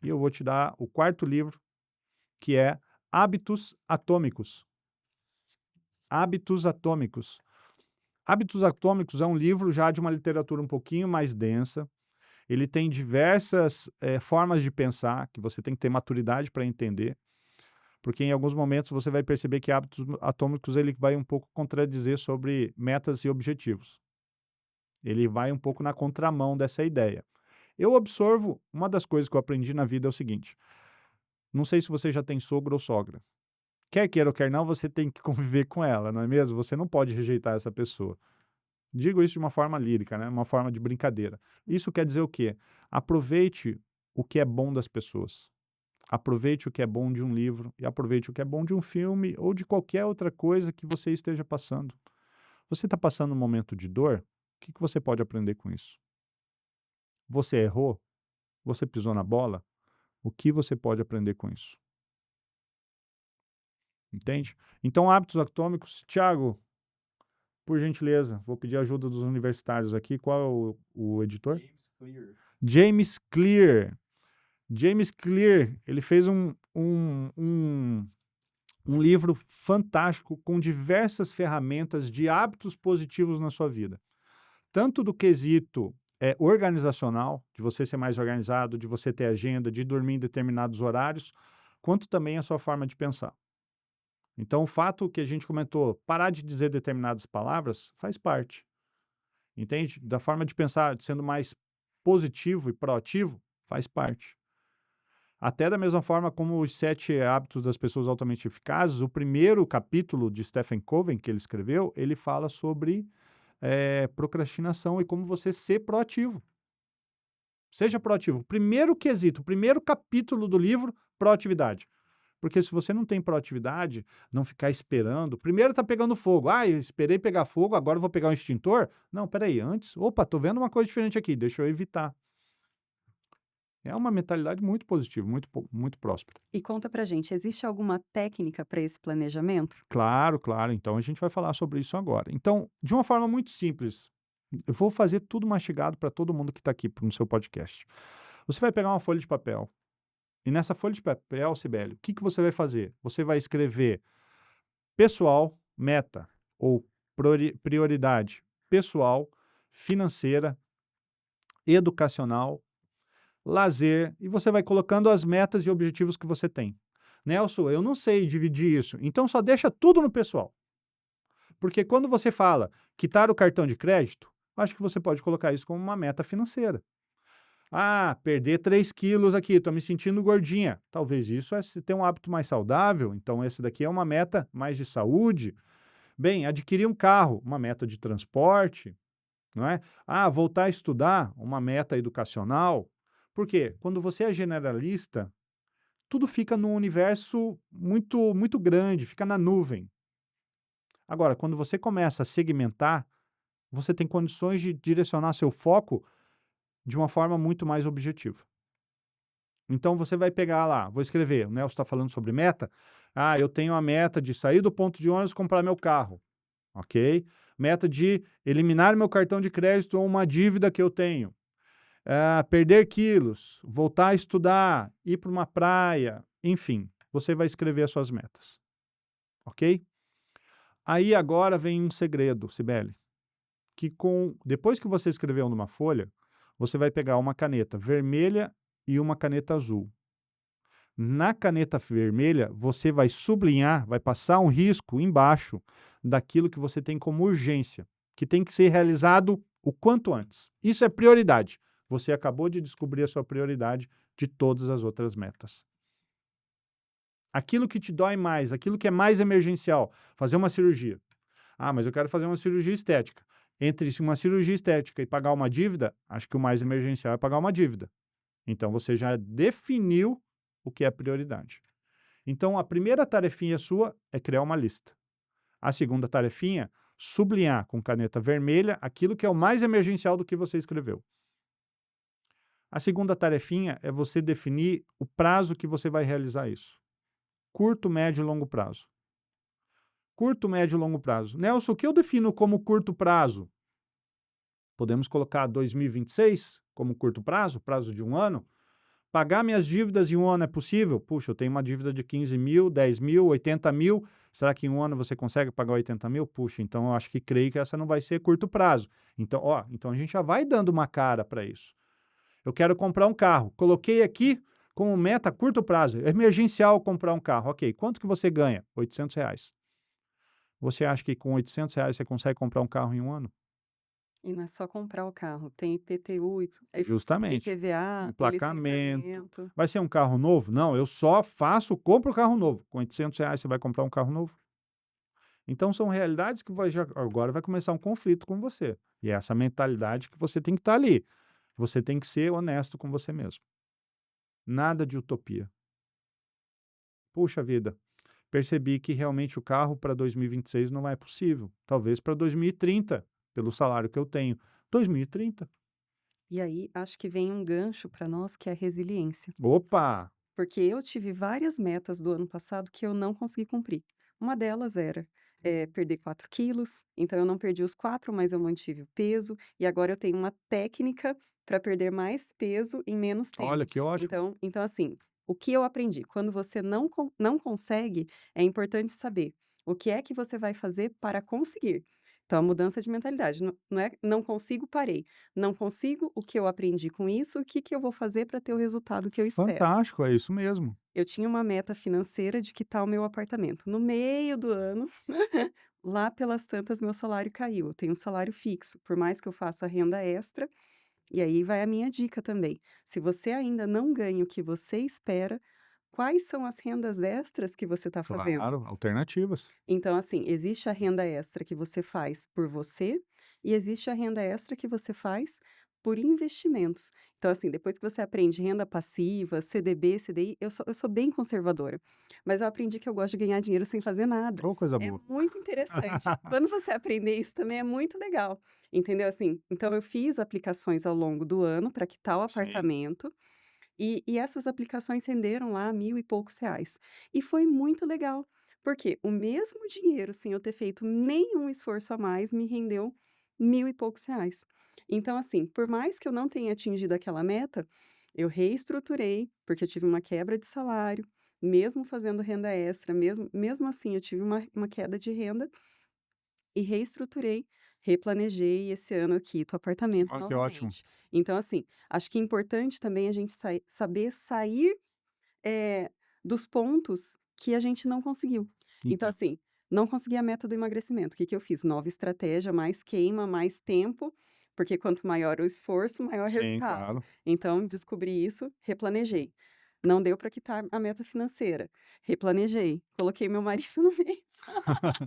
E eu vou te dar o quarto livro, que é Hábitos Atômicos. Hábitos Atômicos. Hábitos Atômicos é um livro já de uma literatura um pouquinho mais densa. Ele tem diversas formas de pensar, que você tem que ter maturidade para entender, porque em alguns momentos você vai perceber que Hábitos Atômicos ele vai um pouco contradizer sobre metas e objetivos. Ele vai um pouco na contramão dessa ideia. Eu observo, uma das coisas que eu aprendi na vida é o seguinte, não sei se você já tem sogro ou sogra. Quer queira ou quer não, você tem que conviver com ela, não é mesmo? Você não pode rejeitar essa pessoa. Digo isso de uma forma lírica, né? Uma forma de brincadeira. Isso quer dizer o quê? Aproveite o que é bom das pessoas. Aproveite o que é bom de um livro e aproveite o que é bom de um filme ou de qualquer outra coisa que você esteja passando. Você está passando um momento de dor? O que você pode aprender com isso? Você errou? Você pisou na bola? O que você pode aprender com isso? Entende? Então, hábitos atômicos, Thiago, por gentileza, vou pedir ajuda dos universitários aqui. Qual é o editor? James Clear. James Clear. James Clear, ele fez um livro fantástico com diversas ferramentas de hábitos positivos na sua vida. Tanto do quesito organizacional, de você ser mais organizado, de você ter agenda, de dormir em determinados horários, quanto também a sua forma de pensar. Então, o fato que a gente comentou, parar de dizer determinadas palavras, faz parte. Entende? Da forma de pensar, sendo mais positivo e proativo, faz parte. Até da mesma forma como os 7 hábitos das pessoas altamente eficazes, o primeiro capítulo de Stephen Covey, que ele escreveu, ele fala sobre procrastinação e como você ser proativo. Seja proativo. Primeiro quesito, primeiro capítulo do livro, proatividade. Porque se você não tem proatividade, não ficar esperando, primeiro tá pegando fogo. Eu esperei pegar fogo, agora eu vou pegar um extintor? Não, peraí, antes, tô vendo uma coisa diferente aqui, deixa eu evitar. É uma mentalidade muito positiva, muito próspera. E conta pra gente, existe alguma técnica para esse planejamento? Claro, claro. Então a gente vai falar sobre isso agora. Então, de uma forma muito simples, eu vou fazer tudo mastigado para todo mundo que está aqui no seu podcast. Você vai pegar uma folha de papel e nessa folha de papel, Sibeli, o que que você vai fazer? Você vai escrever pessoal, meta ou prioridade pessoal, financeira, educacional, lazer, e você vai colocando as metas e objetivos que você tem. Nelson, eu não sei dividir isso, então só deixa tudo no pessoal. Porque quando você fala quitar o cartão de crédito, acho que você pode colocar isso como uma meta financeira. Ah, perder 3 quilos aqui, estou me sentindo gordinha. Talvez isso é se ter um hábito mais saudável, então esse daqui é uma meta mais de saúde. Bem, adquirir um carro, uma meta de transporte, não é? Ah, voltar a estudar, uma meta educacional. Por quê? Quando você é generalista, tudo fica num universo muito grande, fica na nuvem. Agora, quando você começa a segmentar, você tem condições de direcionar seu foco de uma forma muito mais objetiva. Então você vai pegar lá, vou escrever, o Nelson está falando sobre meta. Ah, eu tenho a meta de sair do ponto de ônibus e comprar meu carro. Ok? Meta de eliminar meu cartão de crédito ou uma dívida que eu tenho. Perder quilos, voltar a estudar, ir para uma praia, enfim, você vai escrever as suas metas. Ok? Aí agora vem um segredo, Sibeli, que depois que você escreveu numa folha, você vai pegar uma caneta vermelha e uma caneta azul. Na caneta vermelha, você vai sublinhar, vai passar um risco embaixo daquilo que você tem como urgência, que tem que ser realizado o quanto antes. Isso é prioridade. Você acabou de descobrir a sua prioridade de todas as outras metas. Aquilo que te dói mais, aquilo que é mais emergencial, fazer uma cirurgia. Ah, mas eu quero fazer uma cirurgia estética. Entre uma cirurgia estética e pagar uma dívida, acho que o mais emergencial é pagar uma dívida. Então você já definiu o que é prioridade. Então a primeira tarefinha sua é criar uma lista. A segunda tarefinha, sublinhar com caneta vermelha aquilo que é o mais emergencial do que você escreveu. A segunda tarefinha é você definir o prazo que você vai realizar isso. Curto, médio e longo prazo. Curto, médio e longo prazo. Nelson, o que eu defino como curto prazo? Podemos colocar 2026 como curto prazo, prazo de um ano? Pagar minhas dívidas em um ano é possível? Puxa, eu tenho uma dívida de 15 mil, 10 mil, 80 mil. Será que em um ano você consegue pagar 80 mil? Puxa, então eu acho que creio que essa não vai ser curto prazo. Então, então a gente já vai dando uma cara para isso. Eu quero comprar um carro. Coloquei aqui como meta curto prazo. É emergencial comprar um carro. Ok, quanto que você ganha? R$ 800. Você acha que com R$ 800 você consegue comprar um carro em um ano? E não é só comprar o carro, tem IPTU, Justamente. IPVA, o Emplacamento. licenciamento. Vai ser um carro novo? Não, eu só compro o carro novo. Com R$ 800 você vai comprar um carro novo? Então são realidades que agora vai começar um conflito com você. E é essa mentalidade que você tem que estar ali. Você tem que ser honesto com você mesmo. Nada de utopia. Puxa vida, percebi que realmente o carro para 2026 não é possível. Talvez para 2030, pelo salário que eu tenho. 2030. E aí, acho que vem um gancho para nós que é a resiliência. Opa! Porque eu tive várias metas do ano passado que eu não consegui cumprir. Uma delas era perder 4 quilos, então eu não perdi os 4, mas eu mantive o peso, e agora eu tenho uma técnica para perder mais peso em menos Olha tempo. que ótimo. Então assim, o que eu aprendi? Quando você não consegue, é importante saber o que é que você vai fazer para conseguir. Então, a mudança de mentalidade. Não é não consigo, parei. Não consigo, o que eu aprendi com isso, o que que eu vou fazer para ter o resultado que eu espero. Fantástico, é isso mesmo. Eu tinha uma meta financeira de quitar o meu apartamento. No meio do ano, lá pelas tantas, meu salário caiu. Eu tenho um salário fixo, por mais que eu faça renda extra. E aí vai a minha dica também. Se você ainda não ganha o que você espera, quais são as rendas extras que você está fazendo? Claro, alternativas. Então, assim, existe a renda extra que você faz por você e existe a renda extra que você faz por investimentos. Então, assim, depois que você aprende renda passiva, CDB, CDI, eu sou bem conservadora, mas eu aprendi que eu gosto de ganhar dinheiro sem fazer nada. Ô, coisa É boa. muito interessante. Quando você aprender isso também é muito legal, entendeu? Assim, então eu fiz aplicações ao longo do ano para quitar o Sim. apartamento E essas aplicações renderam lá 1.000 e poucos reais. E foi muito legal, porque o mesmo dinheiro, sem eu ter feito nenhum esforço a mais, me rendeu 1.000 e poucos reais. Então, assim, por mais que eu não tenha atingido aquela meta, eu reestruturei, porque eu tive uma quebra de salário, mesmo fazendo renda extra, mesmo assim eu tive uma queda de renda e reestruturei, replanejei e esse ano eu quito o apartamento Olha que ótimo. novamente. Então, assim, acho que é importante também a gente saber sair, dos pontos que a gente não conseguiu. Então, Entendo. assim, não consegui a meta do emagrecimento, o que que eu fiz? Nova estratégia, mais queima, mais tempo, porque quanto maior o esforço, maior o Sim, resultado. claro. Então, descobri isso, replanejei. Não deu para quitar a meta financeira, replanejei, coloquei meu marido no meio.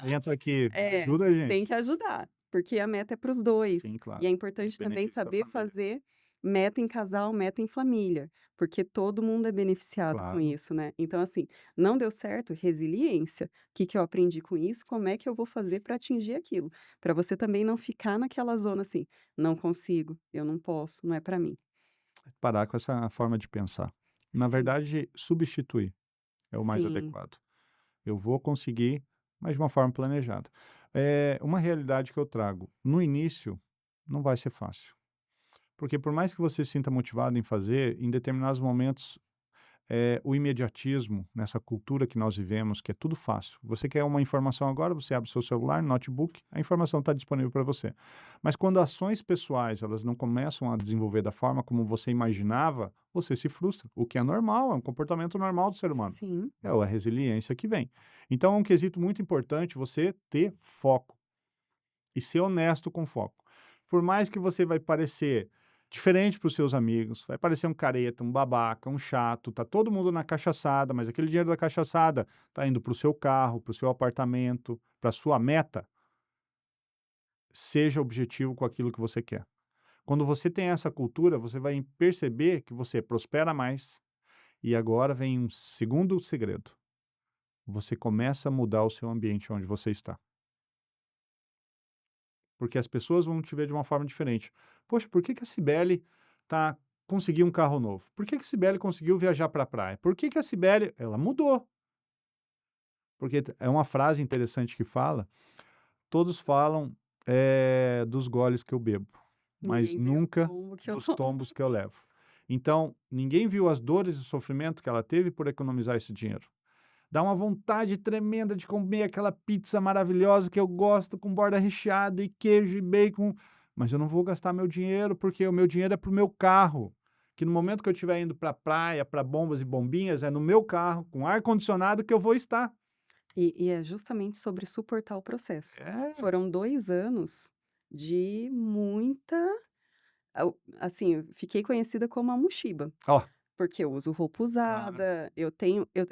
Entra aqui, É, ajuda a tem gente. que ajudar, porque a meta é para os 2, Sim, e é claro. importante também Benefício para a saber família. fazer meta em casal, meta em família, porque todo mundo é beneficiado com Claro. isso, né. Então, assim, não deu certo, resiliência. O que que eu aprendi com isso? Como é que eu vou fazer para atingir aquilo? Para você também não ficar naquela zona assim: "Não consigo, eu não posso, não é para mim". Parar com essa forma de pensar. Na Sim, verdade, substituir é o mais sim, adequado. Eu vou conseguir, mas de uma forma planejada. É uma realidade que eu trago. No início, não vai ser fácil. Porque por mais que você se sinta motivado em fazer, em determinados momentos, o imediatismo, nessa cultura que nós vivemos, que é tudo fácil. Você quer uma informação agora, você abre seu celular, notebook, a informação está disponível para você. Mas quando ações pessoais elas não começam a desenvolver da forma como você imaginava, você se frustra, o que é normal, é um comportamento normal do ser humano. sim, É a resiliência que vem. Então é um quesito muito importante você ter foco e ser honesto com foco. Por mais que você vai parecer diferente para os seus amigos, vai parecer um careta, um babaca, um chato, tá todo mundo na cachaçada, mas aquele dinheiro da cachaçada tá indo para o seu carro, para o seu apartamento, para sua meta, seja objetivo com aquilo que você quer. Quando você tem essa cultura, você vai perceber que você prospera mais. E agora vem um segundo segredo. Você começa a mudar o seu ambiente onde você está. Porque as pessoas vão te ver de uma forma diferente. Poxa, por que que a Cibele conseguiu um carro novo? Por que que a Cibele conseguiu viajar para a praia? Por que que a Cibele, ela mudou? Porque é uma frase interessante que fala, todos falam dos goles que eu bebo, mas ninguém vê o nunca tombo que eu dos tô. tombos que eu levo. Então, ninguém viu as dores e o sofrimento que ela teve por economizar esse dinheiro. Dá uma vontade tremenda de comer aquela pizza maravilhosa que eu gosto, com borda recheada e queijo e bacon, mas eu não vou gastar meu dinheiro, porque o meu dinheiro é para o meu carro. Que no momento que eu estiver indo para a praia, para bombas e bombinhas, é no meu carro, com ar-condicionado, que eu vou estar. E é justamente sobre suportar o processo. É, Foram 2 anos de muita assim, eu fiquei conhecida como a mochiba, ó, porque eu uso roupa claro, usada,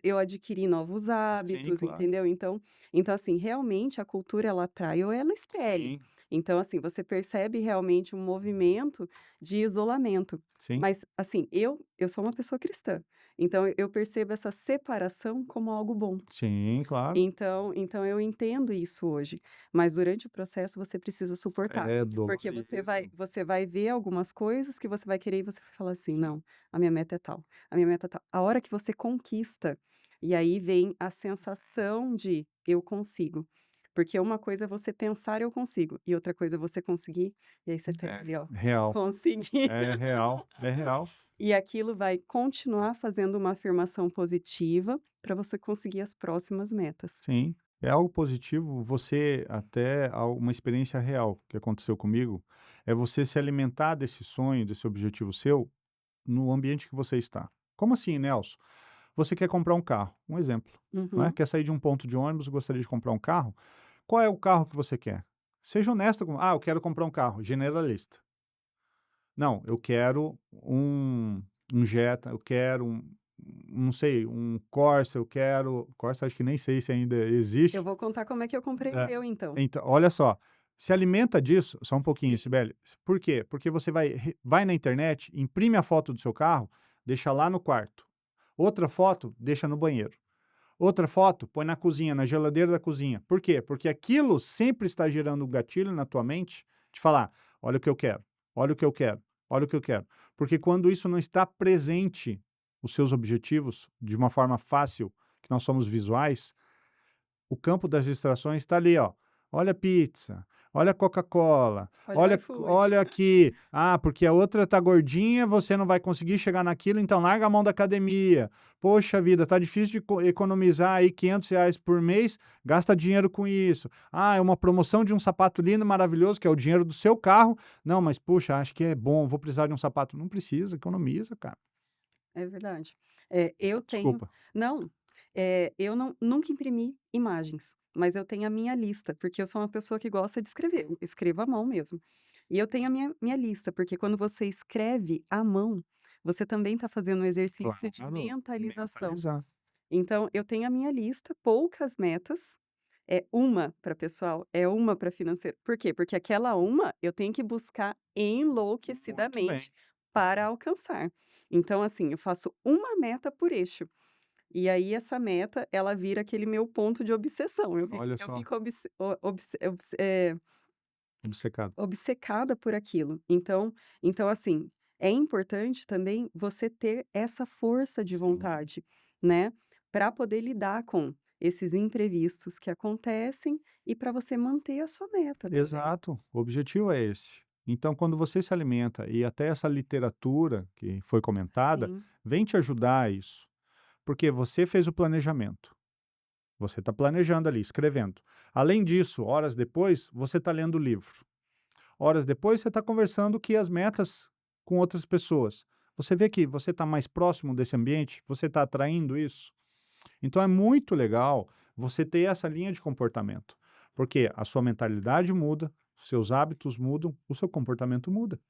eu adquiri novos sim, hábitos, claro, entendeu. Então, assim, realmente a cultura ela atrai ou ela expele. sim, Então, assim, você percebe realmente um movimento de isolamento. sim, Mas, assim, eu sou uma pessoa cristã, então eu percebo essa separação como algo bom. sim, claro, Então eu entendo isso hoje, mas durante o processo você precisa suportar, é porque você vai dolorido, você vai ver algumas coisas que você vai querer e você vai falar assim: sim, "Não, a minha meta é tal, a minha meta é tal". A hora que você conquista, e aí vem a sensação de: "Eu consigo", porque uma coisa é você pensar: "Eu consigo", e outra coisa é você conseguir, e aí você pega é ali, ó: real, "Consegui". é real, é real. E aquilo vai continuar fazendo uma afirmação positiva para você conseguir as próximas metas. Sim, é algo positivo. Você até uma experiência real que aconteceu comigo, é você se alimentar desse sonho, desse objetivo seu, no ambiente que você está. Como assim, Nelson? Você quer comprar um carro, um exemplo, não é? Uhum. Quer sair de um ponto de ônibus, gostaria de comprar um carro. Qual é o carro que você quer? Seja honesto com, eu quero comprar um carro, generalista. Não, eu quero um Jetta, eu quero não sei, um Corsa, eu quero Corsa acho que nem sei se ainda Eu existe. vou contar como é que eu comprei o É, meu então. então, olha só, se alimenta disso só um pouquinho, Sim. Sibeli. Por quê? Porque você vai na internet, imprime a foto do seu carro, deixa lá no quarto. Outra foto, deixa no banheiro. Outra foto, põe na cozinha, na geladeira da cozinha. Por quê? Porque aquilo sempre está gerando um gatilho na tua mente de falar: olha o que eu quero, olha o que eu quero, olha o que eu quero. Porque quando isso não está presente os seus objetivos de uma forma fácil, que nós somos visuais, o campo das distrações está ali, ó. Olha a pizza, olha a Coca-Cola, Olha o olha, iFood. olha aqui. Ah, porque a outra tá gordinha, você não vai conseguir chegar naquilo, então larga a mão da academia. Poxa vida, tá difícil de economizar aí R$ 500 por mês, gasta dinheiro com isso. Ah, é uma promoção de um sapato lindo, maravilhoso, que é o dinheiro do seu carro. Não, mas puxa, acho que é bom, vou precisar de um sapato. Não precisa, economiza, cara. É verdade. Eu tenho Desculpa. não, eu nunca imprimi imagens, mas eu tenho a minha lista, porque eu sou uma pessoa que gosta de escrever, eu escrevo à mão mesmo. E eu tenho a minha lista, porque quando você escreve à mão, você também está fazendo um exercício de Claro, mentalização. mentalizar. Então eu tenho a minha lista, poucas metas, é uma para pessoal, é uma para financeiro. Por quê? Porque aquela uma eu tenho que buscar Muito bem. enlouquecidamente para alcançar. Então, assim, eu faço uma meta por eixo. E aí essa meta, ela vira aquele meu ponto de obsessão. Olha Eu só, fico obcecado. obcecada por aquilo. Então, assim, é importante também você ter essa força de Sim. vontade, né, para poder lidar com esses imprevistos que acontecem e para você manter a sua meta também. Exato, o objetivo é esse. Então, quando você se alimenta e até essa literatura que foi comentada, Sim, vem te ajudar a isso. Porque você fez o planejamento. Você está planejando ali, escrevendo. Além disso, horas depois, você está lendo o livro. Horas depois, você está conversando que as metas com outras pessoas. Você vê que você está mais próximo desse ambiente, você está atraindo isso. Então é muito legal você ter essa linha de comportamento, porque a sua mentalidade muda, os seus hábitos mudam, o seu comportamento muda.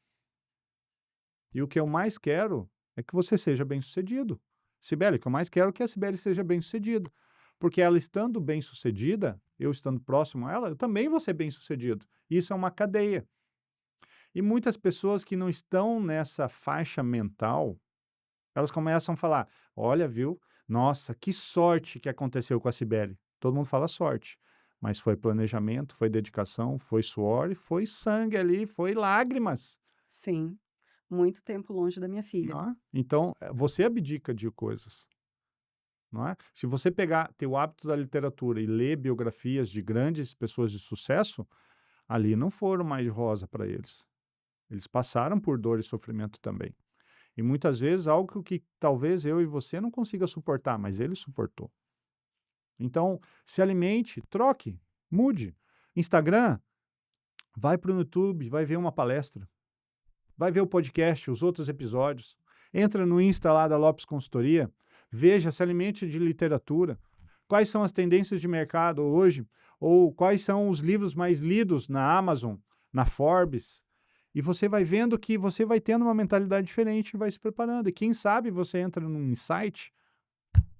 E o que eu mais quero é que você seja bem-sucedido. Sibeli, o que eu mais quero é que a Sibeli seja bem-sucedida, porque ela estando bem-sucedida, eu estando próximo a ela, eu também vou ser bem-sucedido. Isso é uma cadeia. E muitas pessoas que não estão nessa faixa mental, elas começam a falar: olha, viu? Nossa, que sorte que aconteceu com a Cibele. Todo mundo fala sorte, mas foi planejamento, foi dedicação, foi suor e foi sangue ali, foi lágrimas, sim. Muito tempo longe da minha filha. não é? Então, você abdica de coisas, não é? Se você pegar, ter o hábito da literatura e ler biografias de grandes pessoas de sucesso, ali não foram mais de rosa para eles. Eles passaram por dor e sofrimento também. E muitas vezes algo que talvez eu e você não consiga suportar, mas ele suportou. Então, se alimente, troque, mude. Instagram, vai para o YouTube, vai ver uma palestra, vai ver o podcast, os outros episódios. Entra no Insta lá da Lopes Consultoria, veja, se alimente de literatura. Quais são as tendências de mercado hoje? Ou quais são os livros mais lidos na Amazon, na Forbes? E você vai vendo que você vai tendo uma mentalidade diferente e vai se preparando. E quem sabe você entra num insight,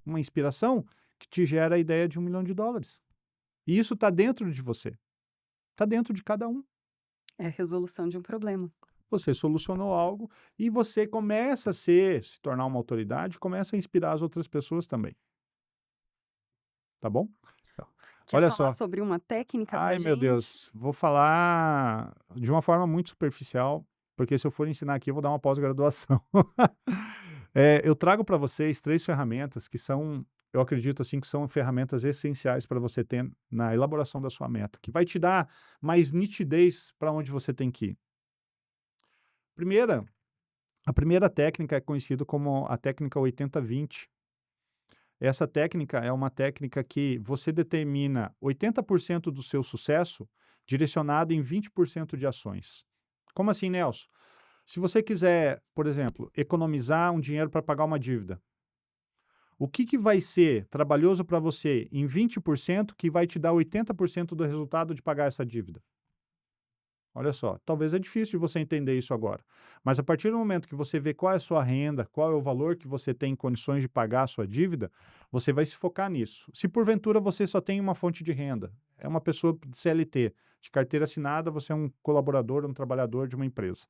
uma inspiração, que te gera a ideia de US$ 1 milhão. E isso está dentro de você. Está dentro de cada um. É a resolução de um problema. Você solucionou algo e você começa a se tornar uma autoridade, começa a inspirar as outras pessoas também. Tá bom? Então, Quer olha falar só. sobre uma técnica pra Ai, meu gente? Deus. Vou falar de uma forma muito superficial, porque se eu for ensinar aqui, eu vou dar uma pós-graduação. Eu trago para vocês 3 ferramentas que são, eu acredito assim, que são ferramentas essenciais para você ter na elaboração da sua meta, que vai te dar mais nitidez para onde você tem que ir. Primeira, a primeira técnica é conhecida como a técnica 80-20. Essa técnica é uma técnica que você determina 80% do seu sucesso direcionado em 20% de ações. Como assim, Nelson? Se você quiser, por exemplo, economizar um dinheiro para pagar uma dívida, o que vai ser trabalhoso para você em 20% que vai te dar 80% do resultado de pagar essa dívida? Olha só, talvez é difícil de você entender isso agora, mas a partir do momento que você vê qual é a sua renda, qual é o valor que você tem em condições de pagar a sua dívida, você vai se focar nisso. Se porventura você só tem uma fonte de renda, é uma pessoa de CLT, de carteira assinada, você é um colaborador, um trabalhador de uma empresa.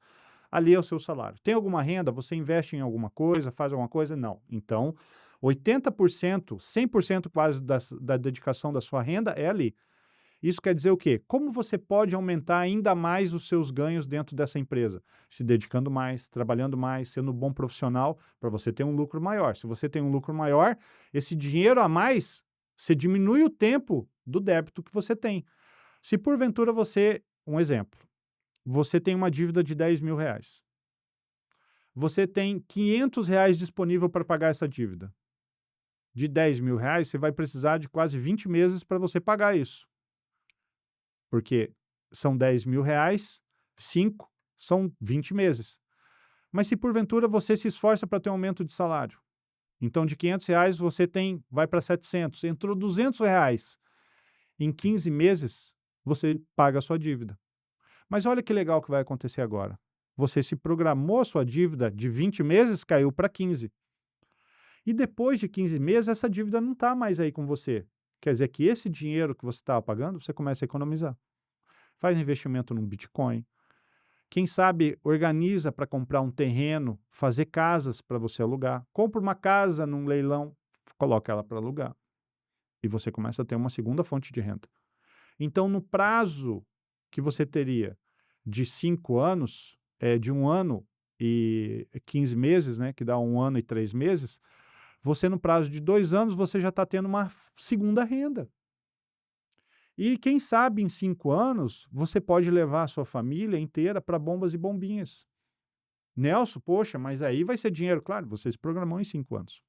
Ali é o seu salário. Tem alguma renda? Você investe em alguma coisa, faz alguma coisa? Não. Então, 80%, 100% quase da dedicação da sua renda é ali. Isso quer dizer o quê? Como você pode aumentar ainda mais os seus ganhos dentro dessa empresa? Se dedicando mais, trabalhando mais, sendo um bom profissional, para você ter um lucro maior. Se você tem um lucro maior, esse dinheiro a mais, você diminui o tempo do débito que você tem. Se porventura você, um exemplo, você tem uma dívida de R$ 10.000. Você tem R$ 500 disponível para pagar essa dívida. De R$ 10.000, você vai precisar de quase 20 meses para você pagar isso. Porque são R$ 10.000, 5 são 20 meses. Mas se porventura você se esforça para ter um aumento de salário, então de R$ 500 você vai para 700, entrou R$ 200. Em 15 meses você paga a sua dívida. Mas olha que legal que vai acontecer agora. Você se programou a sua dívida de 20 meses, caiu para 15. E depois de 15 meses, essa dívida não está mais aí com você. Quer dizer que esse dinheiro que você estava pagando, você começa a economizar. Faz investimento num Bitcoin. Quem sabe organiza para comprar um terreno, fazer casas para você alugar. Compra uma casa num leilão, coloca ela para alugar. E você começa a ter uma segunda fonte de renda. Então, no prazo que você teria de 5 anos, de 1 ano e 15 meses, né, que dá 1 ano e 3 meses, você no prazo de 2 anos, você já está tendo uma segunda renda. E quem sabe em 5 anos, você pode levar a sua família inteira para Bombas e Bombinhas. Nelson, poxa, mas aí vai ser dinheiro. Claro, você se programou em 5 anos.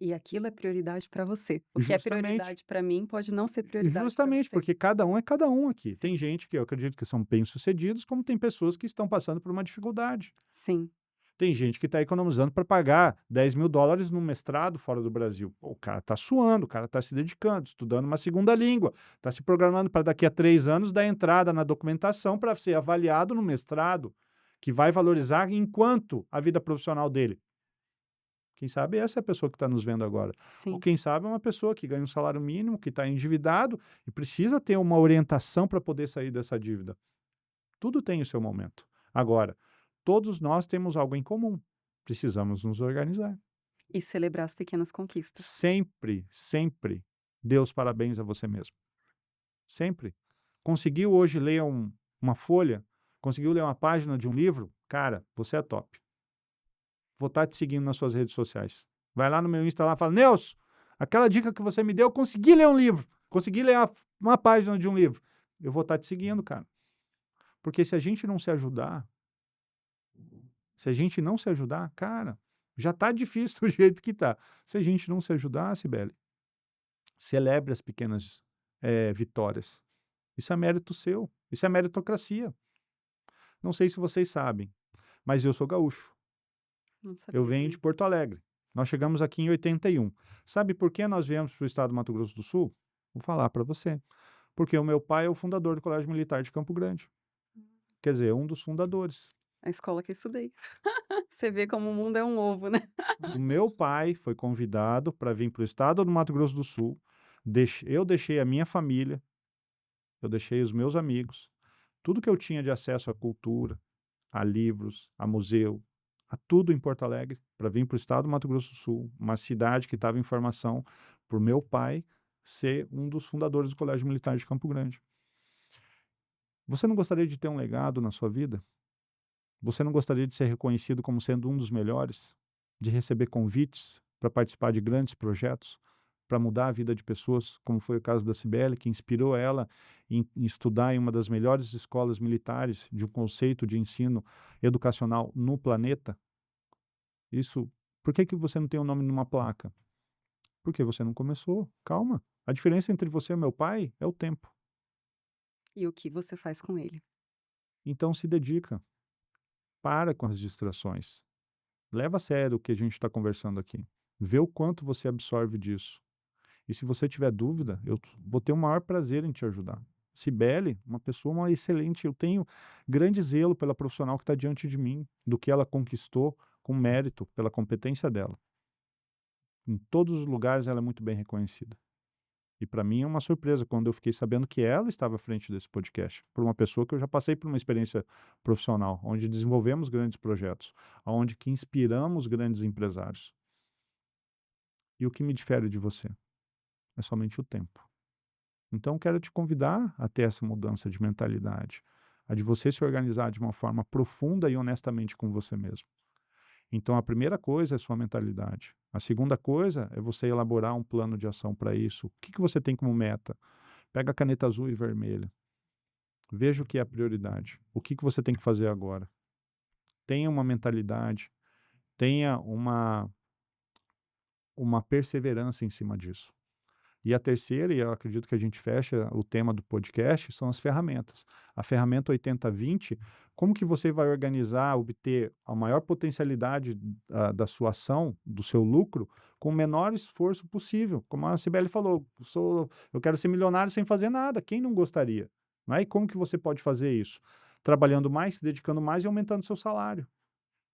E aquilo é prioridade para você. O que é Justamente. prioridade para mim pode não ser prioridade para Justamente, você. porque cada um é cada um aqui. Tem gente que eu acredito que são bem-sucedidos, como tem pessoas que estão passando por uma dificuldade. Sim. Tem gente que está economizando para pagar $10.000 num mestrado fora do Brasil. Pô, o cara está suando, o cara está se dedicando, estudando uma segunda língua, está se programando para daqui a 3 anos dar entrada na documentação para ser avaliado no mestrado, que vai valorizar enquanto a vida profissional dele. Quem sabe essa é a pessoa que está nos vendo agora. Ou Sim. quem sabe é uma pessoa que ganha um salário mínimo, que está endividado e precisa ter uma orientação para poder sair dessa dívida. Tudo tem o seu momento. Agora, todos nós temos algo em comum. Precisamos nos organizar. E celebrar as pequenas conquistas. Sempre, sempre dê os parabéns a você mesmo. Sempre. Conseguiu hoje ler uma folha? Conseguiu ler uma página de um livro? Cara, você é top. Vou estar te seguindo nas suas redes sociais. Vai lá no meu Insta lá e fala, Nelson, aquela dica que você me deu, eu consegui ler um livro. Consegui ler uma página de um livro. Eu vou estar te seguindo, cara. Porque se a gente não se ajudar, cara, já tá difícil do jeito que tá. Se a gente não se ajudar, Cibele, celebre as pequenas vitórias. Isso é mérito seu. Isso é meritocracia. Não sei se vocês sabem, mas eu sou gaúcho. Não Eu sabia venho de também. Porto Alegre. Nós chegamos aqui em 81. Sabe por que nós viemos para o estado do Mato Grosso do Sul? Vou falar para você. Porque o meu pai é o fundador do Colégio Militar de Campo Grande. Quer dizer, um dos fundadores. A escola que eu estudei. Você vê como o mundo é um ovo, né? O meu pai foi convidado para vir para o estado do Mato Grosso do Sul. Eu deixei a minha família, eu deixei os meus amigos, tudo que eu tinha de acesso à cultura, a livros, a museu, a tudo em Porto Alegre, para vir para o estado do Mato Grosso do Sul, uma cidade que estava em formação, para o meu pai ser um dos fundadores do Colégio Militar de Campo Grande. Você não gostaria de ter um legado na sua vida? Você não gostaria de ser reconhecido como sendo um dos melhores? De receber convites para participar de grandes projetos, para mudar a vida de pessoas, como foi o caso da Cibele, que inspirou ela em estudar em uma das melhores escolas militares de um conceito de ensino educacional no planeta? Isso, por que você não tem o nome numa placa? Porque você não começou. Calma. A diferença entre você e meu pai é o tempo. E o que você faz com ele? Então se dedica. Para com as distrações. Leva a sério o que a gente está conversando aqui. Vê o quanto você absorve disso. E se você tiver dúvida, eu vou ter o maior prazer em te ajudar. Cibele, uma excelente, eu tenho grande zelo pela profissional que está diante de mim, do que ela conquistou com mérito, pela competência dela. Em todos os lugares ela é muito bem reconhecida. E para mim é uma surpresa quando eu fiquei sabendo que ela estava à frente desse podcast, por uma pessoa que eu já passei por uma experiência profissional, onde desenvolvemos grandes projetos, onde que inspiramos grandes empresários. E o que me difere de você? É somente o tempo. Então, quero te convidar a ter essa mudança de mentalidade, a de você se organizar de uma forma profunda e honestamente com você mesmo. Então, a primeira coisa é sua mentalidade. A segunda coisa é você elaborar um plano de ação para isso. O que você tem como meta? Pega a caneta azul e vermelha. Veja o que é a prioridade. O que você tem que fazer agora? Tenha uma mentalidade, tenha uma perseverança em cima disso. E a terceira, e eu acredito que a gente fecha o tema do podcast, são as ferramentas. A ferramenta 80-20, como que você vai organizar, obter a maior potencialidade da sua ação, do seu lucro, com o menor esforço possível? Como a Cibele falou, eu quero ser milionário sem fazer nada. Quem não gostaria? Não é? E como que você pode fazer isso? Trabalhando mais, se dedicando mais e aumentando seu salário.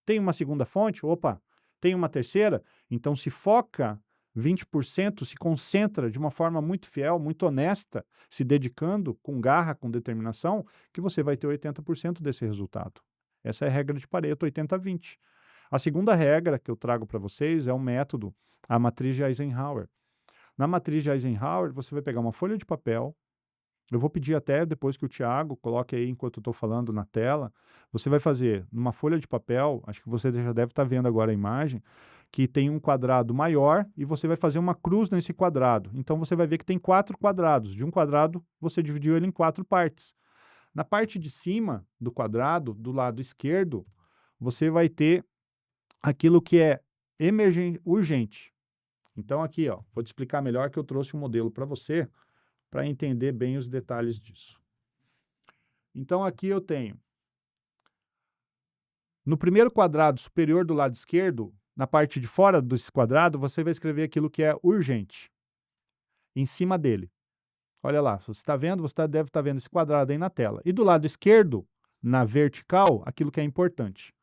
Tem uma segunda fonte? Opa! Tem uma terceira? Então se foca 20%, se concentra de uma forma muito fiel, muito honesta, se dedicando com garra, com determinação, que você vai ter 80% desse resultado. Essa é a regra de Pareto, 80-20. A segunda regra que eu trago para vocês é o método, a matriz de Eisenhower. Na matriz de Eisenhower, você vai pegar uma folha de papel. Eu vou pedir até depois que o Thiago coloque aí enquanto eu estou falando na tela. Você vai fazer numa folha de papel, acho que você já deve estar vendo agora a imagem, que tem um quadrado maior e você vai fazer uma cruz nesse quadrado. Então você vai ver que tem 4 quadrados. De um quadrado, você dividiu ele em 4 partes. Na parte de cima do quadrado, do lado esquerdo, você vai ter aquilo que é urgente. Então aqui, ó, vou te explicar melhor que eu trouxe um modelo para você, para entender bem os detalhes disso. Então, aqui eu tenho, no primeiro quadrado superior do lado esquerdo, na parte de fora desse quadrado, você vai escrever aquilo que é urgente, em cima dele. Olha lá, se você está vendo, você deve estar vendo esse quadrado aí na tela. E do lado esquerdo, na vertical, aquilo que é importante.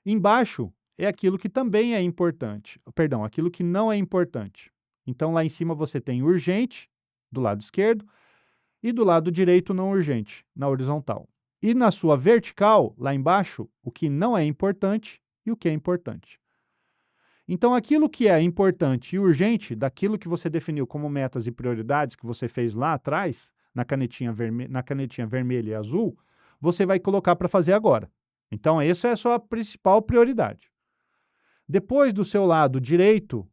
Embaixo é aquilo que também é importante, perdão, aquilo que não é importante. Então, lá em cima você tem urgente, do lado esquerdo, e do lado direito não urgente, na horizontal. E na sua vertical, lá embaixo, o que não é importante e o que é importante. Então, aquilo que é importante e urgente, daquilo que você definiu como metas e prioridades que você fez lá atrás, na canetinha vermelha e azul, você vai colocar para fazer agora. Então, essa é a sua principal prioridade. Depois do seu lado direito,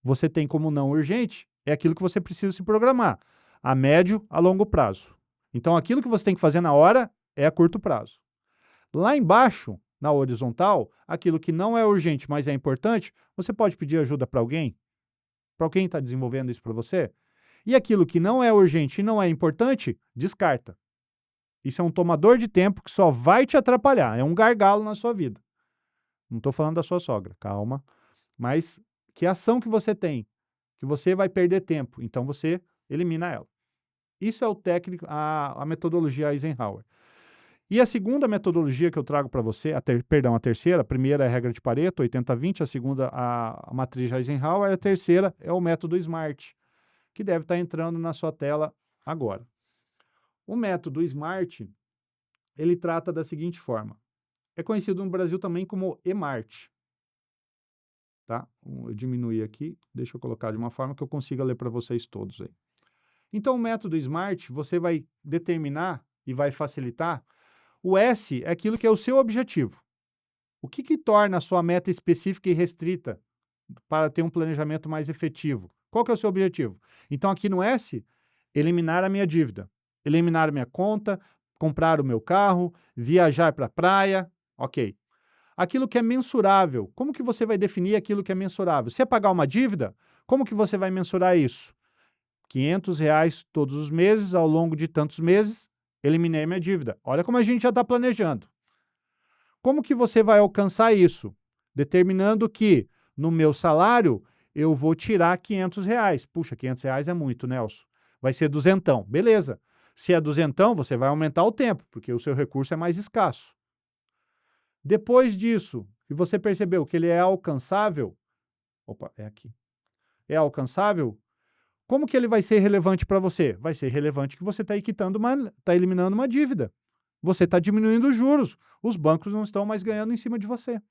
você tem como não urgente, é aquilo que você precisa se programar, a médio, a longo prazo. Então, aquilo que você tem que fazer na hora é a curto prazo. Lá embaixo, na horizontal, aquilo que não é urgente, mas é importante, você pode pedir ajuda para alguém? Para alguém está desenvolvendo isso para você? E aquilo que não é urgente e não é importante, descarta. Isso é um tomador de tempo que só vai te atrapalhar, é um gargalo na sua vida. Não estou falando da sua sogra, calma. Mas que ação que você tem, que você vai perder tempo, então você elimina ela. Isso é o técnico, a metodologia Eisenhower. E a segunda metodologia que eu trago para você, a terceira, a primeira é a regra de Pareto, 80-20, a segunda a matriz Eisenhower, a terceira é o método SMART, que deve estar entrando na sua tela agora. O método SMART, ele trata da seguinte forma, é conhecido no Brasil também como EMART. Tá? Eu diminuir aqui, deixa eu colocar de uma forma que eu consiga ler para vocês todos aí. Então, o método SMART, você vai determinar e vai facilitar. O S é aquilo que é o seu objetivo. O que torna a sua meta específica e restrita para ter um planejamento mais efetivo? Qual que é o seu objetivo? Então, aqui no S, eliminar a minha dívida, eliminar a minha conta, comprar o meu carro, viajar para a praia, ok. Aquilo que é mensurável, como que você vai definir aquilo que é mensurável? Se é pagar uma dívida, como que você vai mensurar isso? R$500 todos os meses, ao longo de tantos meses, eliminei minha dívida. Olha como a gente já está planejando. Como que você vai alcançar isso? Determinando que no meu salário eu vou tirar R$500. Puxa, R$500 é muito, Nelson. Vai ser duzentão. Beleza. Se é duzentão, você vai aumentar o tempo, porque o seu recurso é mais escasso. Depois disso, que você percebeu que ele é alcançável, opa, é aqui. É alcançável, como que ele vai ser relevante para você? Vai ser relevante que você está eliminando uma dívida. Você está diminuindo os juros. Os bancos não estão mais ganhando em cima de você.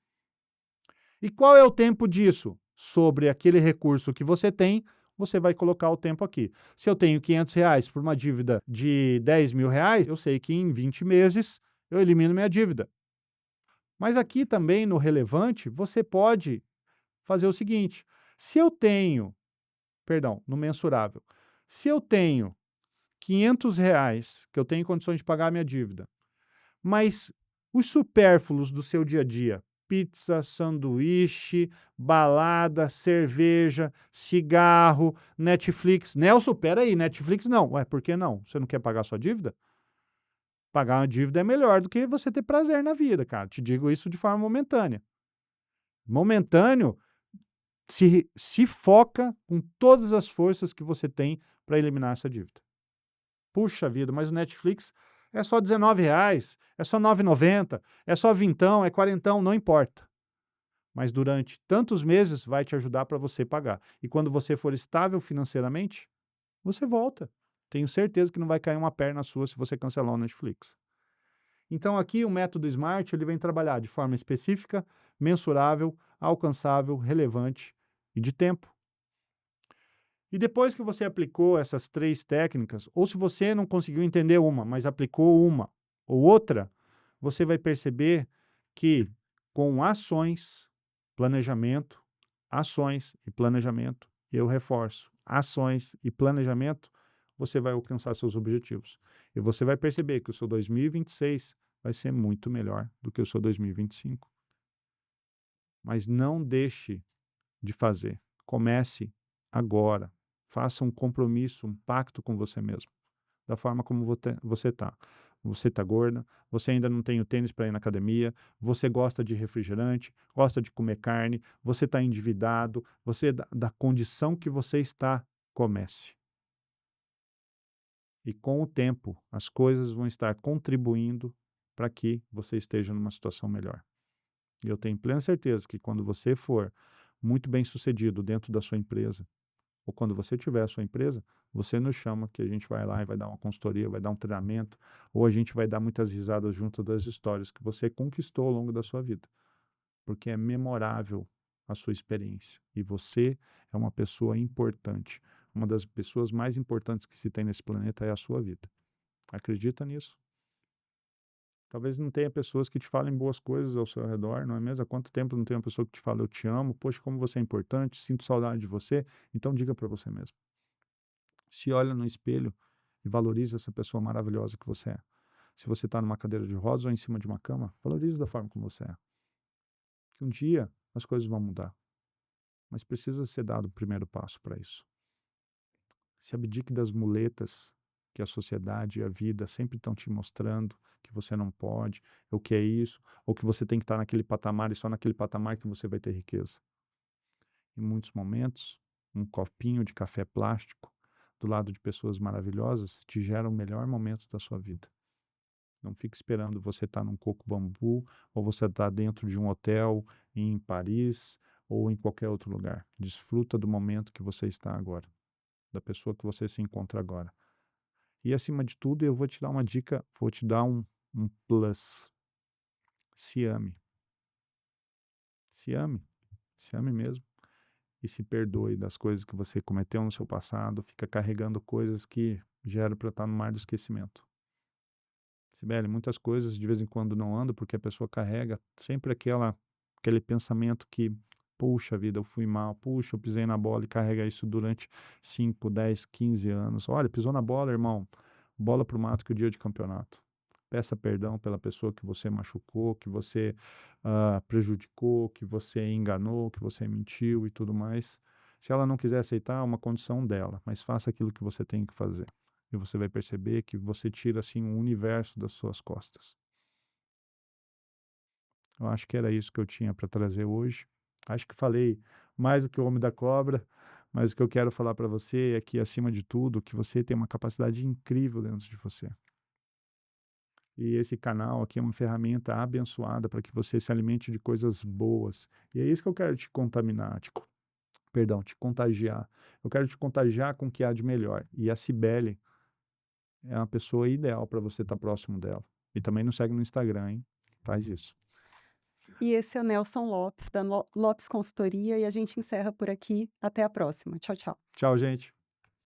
E qual é o tempo disso? Sobre aquele recurso que você tem, você vai colocar o tempo aqui. Se eu tenho R$ 500 por uma dívida de R$ 10.000, eu sei que em 20 meses eu elimino minha dívida. Mas aqui também no relevante, você pode fazer o seguinte, no mensurável, se eu tenho R$ 500 que eu tenho condições de pagar a minha dívida, mas os supérfluos do seu dia a dia, pizza, sanduíche, balada, cerveja, cigarro, Netflix. Nelson, peraí, Netflix não. Ué, por que não? Você não quer pagar a sua dívida? Pagar uma dívida é melhor do que você ter prazer na vida, cara. Te digo isso de forma momentânea. Momentâneo, se foca com todas as forças que você tem para eliminar essa dívida. Puxa vida, mas o Netflix é só R$ 19, é só R$ 9,90, é só vintão, é quarentão, não importa. Mas durante tantos meses vai te ajudar para você pagar. E quando você for estável financeiramente, você volta. Tenho certeza que não vai cair uma perna sua se você cancelar o Netflix. Então aqui o método SMART ele vem trabalhar de forma específica, mensurável, alcançável, relevante e de tempo. E depois que você aplicou essas 3 técnicas, ou se você não conseguiu entender uma, mas aplicou uma ou outra, você vai perceber que com ações e planejamento, eu reforço, ações e planejamento, você vai alcançar seus objetivos. E você vai perceber que o seu 2026 vai ser muito melhor do que o seu 2025. Mas não deixe de fazer. Comece agora. Faça um compromisso, um pacto com você mesmo, da forma como você está. Você está gorda, você ainda não tem o tênis para ir na academia, você gosta de refrigerante, gosta de comer carne, você está endividado, da condição que você está, comece. E com o tempo, as coisas vão estar contribuindo para que você esteja numa situação melhor. E eu tenho plena certeza que quando você for muito bem sucedido dentro da sua empresa, ou quando você tiver a sua empresa, você nos chama que a gente vai lá e vai dar uma consultoria, vai dar um treinamento, ou a gente vai dar muitas risadas junto das histórias que você conquistou ao longo da sua vida. Porque é memorável a sua experiência. E você é uma pessoa importante. Uma das pessoas mais importantes que se tem nesse planeta é a sua vida. Acredita nisso? Talvez não tenha pessoas que te falem boas coisas ao seu redor, não é mesmo? Há quanto tempo não tem uma pessoa que te fala eu te amo, poxa, como você é importante, sinto saudade de você, então diga para você mesmo. Se olha no espelho e valoriza essa pessoa maravilhosa que você é. Se você está numa cadeira de rodas ou em cima de uma cama, valorize da forma como você é. Que um dia as coisas vão mudar, mas precisa ser dado o primeiro passo para isso. Se abdique das muletas que a sociedade e a vida sempre estão te mostrando que você não pode, ou que é isso, ou que você tem que estar naquele patamar e só naquele patamar que você vai ter riqueza. Em muitos momentos, um copinho de café plástico do lado de pessoas maravilhosas te gera o melhor momento da sua vida. Não fique esperando você estar num coco bambu ou você estar dentro de um hotel em Paris ou em qualquer outro lugar. Desfruta do momento que você está agora, da pessoa que você se encontra agora. E acima de tudo, eu vou te dar uma dica, vou te dar um plus. Se ame. Se ame. Se ame mesmo. E se perdoe das coisas que você cometeu no seu passado, fica carregando coisas que geram para estar no mar do esquecimento. Sibeli, muitas coisas de vez em quando não andam porque a pessoa carrega sempre aquele pensamento que, puxa vida, eu fui mal, puxa, eu pisei na bola e carrega isso durante 5, 10, 15 anos. Olha, pisou na bola, irmão, bola pro mato que o dia de campeonato. Peça perdão pela pessoa que você machucou, que você prejudicou, que você enganou, que você mentiu e tudo mais. Se ela não quiser aceitar, é uma condição dela, mas faça aquilo que você tem que fazer. E você vai perceber que você tira assim um universo das suas costas. Eu acho que era isso que eu tinha para trazer hoje. Acho que falei mais do que o Homem da Cobra, mas o que eu quero falar para você é que, acima de tudo, que você tem uma capacidade incrível dentro de você. E esse canal aqui é uma ferramenta abençoada para que você se alimente de coisas boas. E é isso que eu quero te contaminar, te contagiar. Eu quero te contagiar com o que há de melhor. E a Sibeli é uma pessoa ideal para você estar próximo dela. E também nos segue no Instagram, hein? Faz isso. E esse é o Nelson Lopes, da Lopes Consultoria, e a gente encerra por aqui. Até a próxima. Tchau, tchau. Tchau, gente.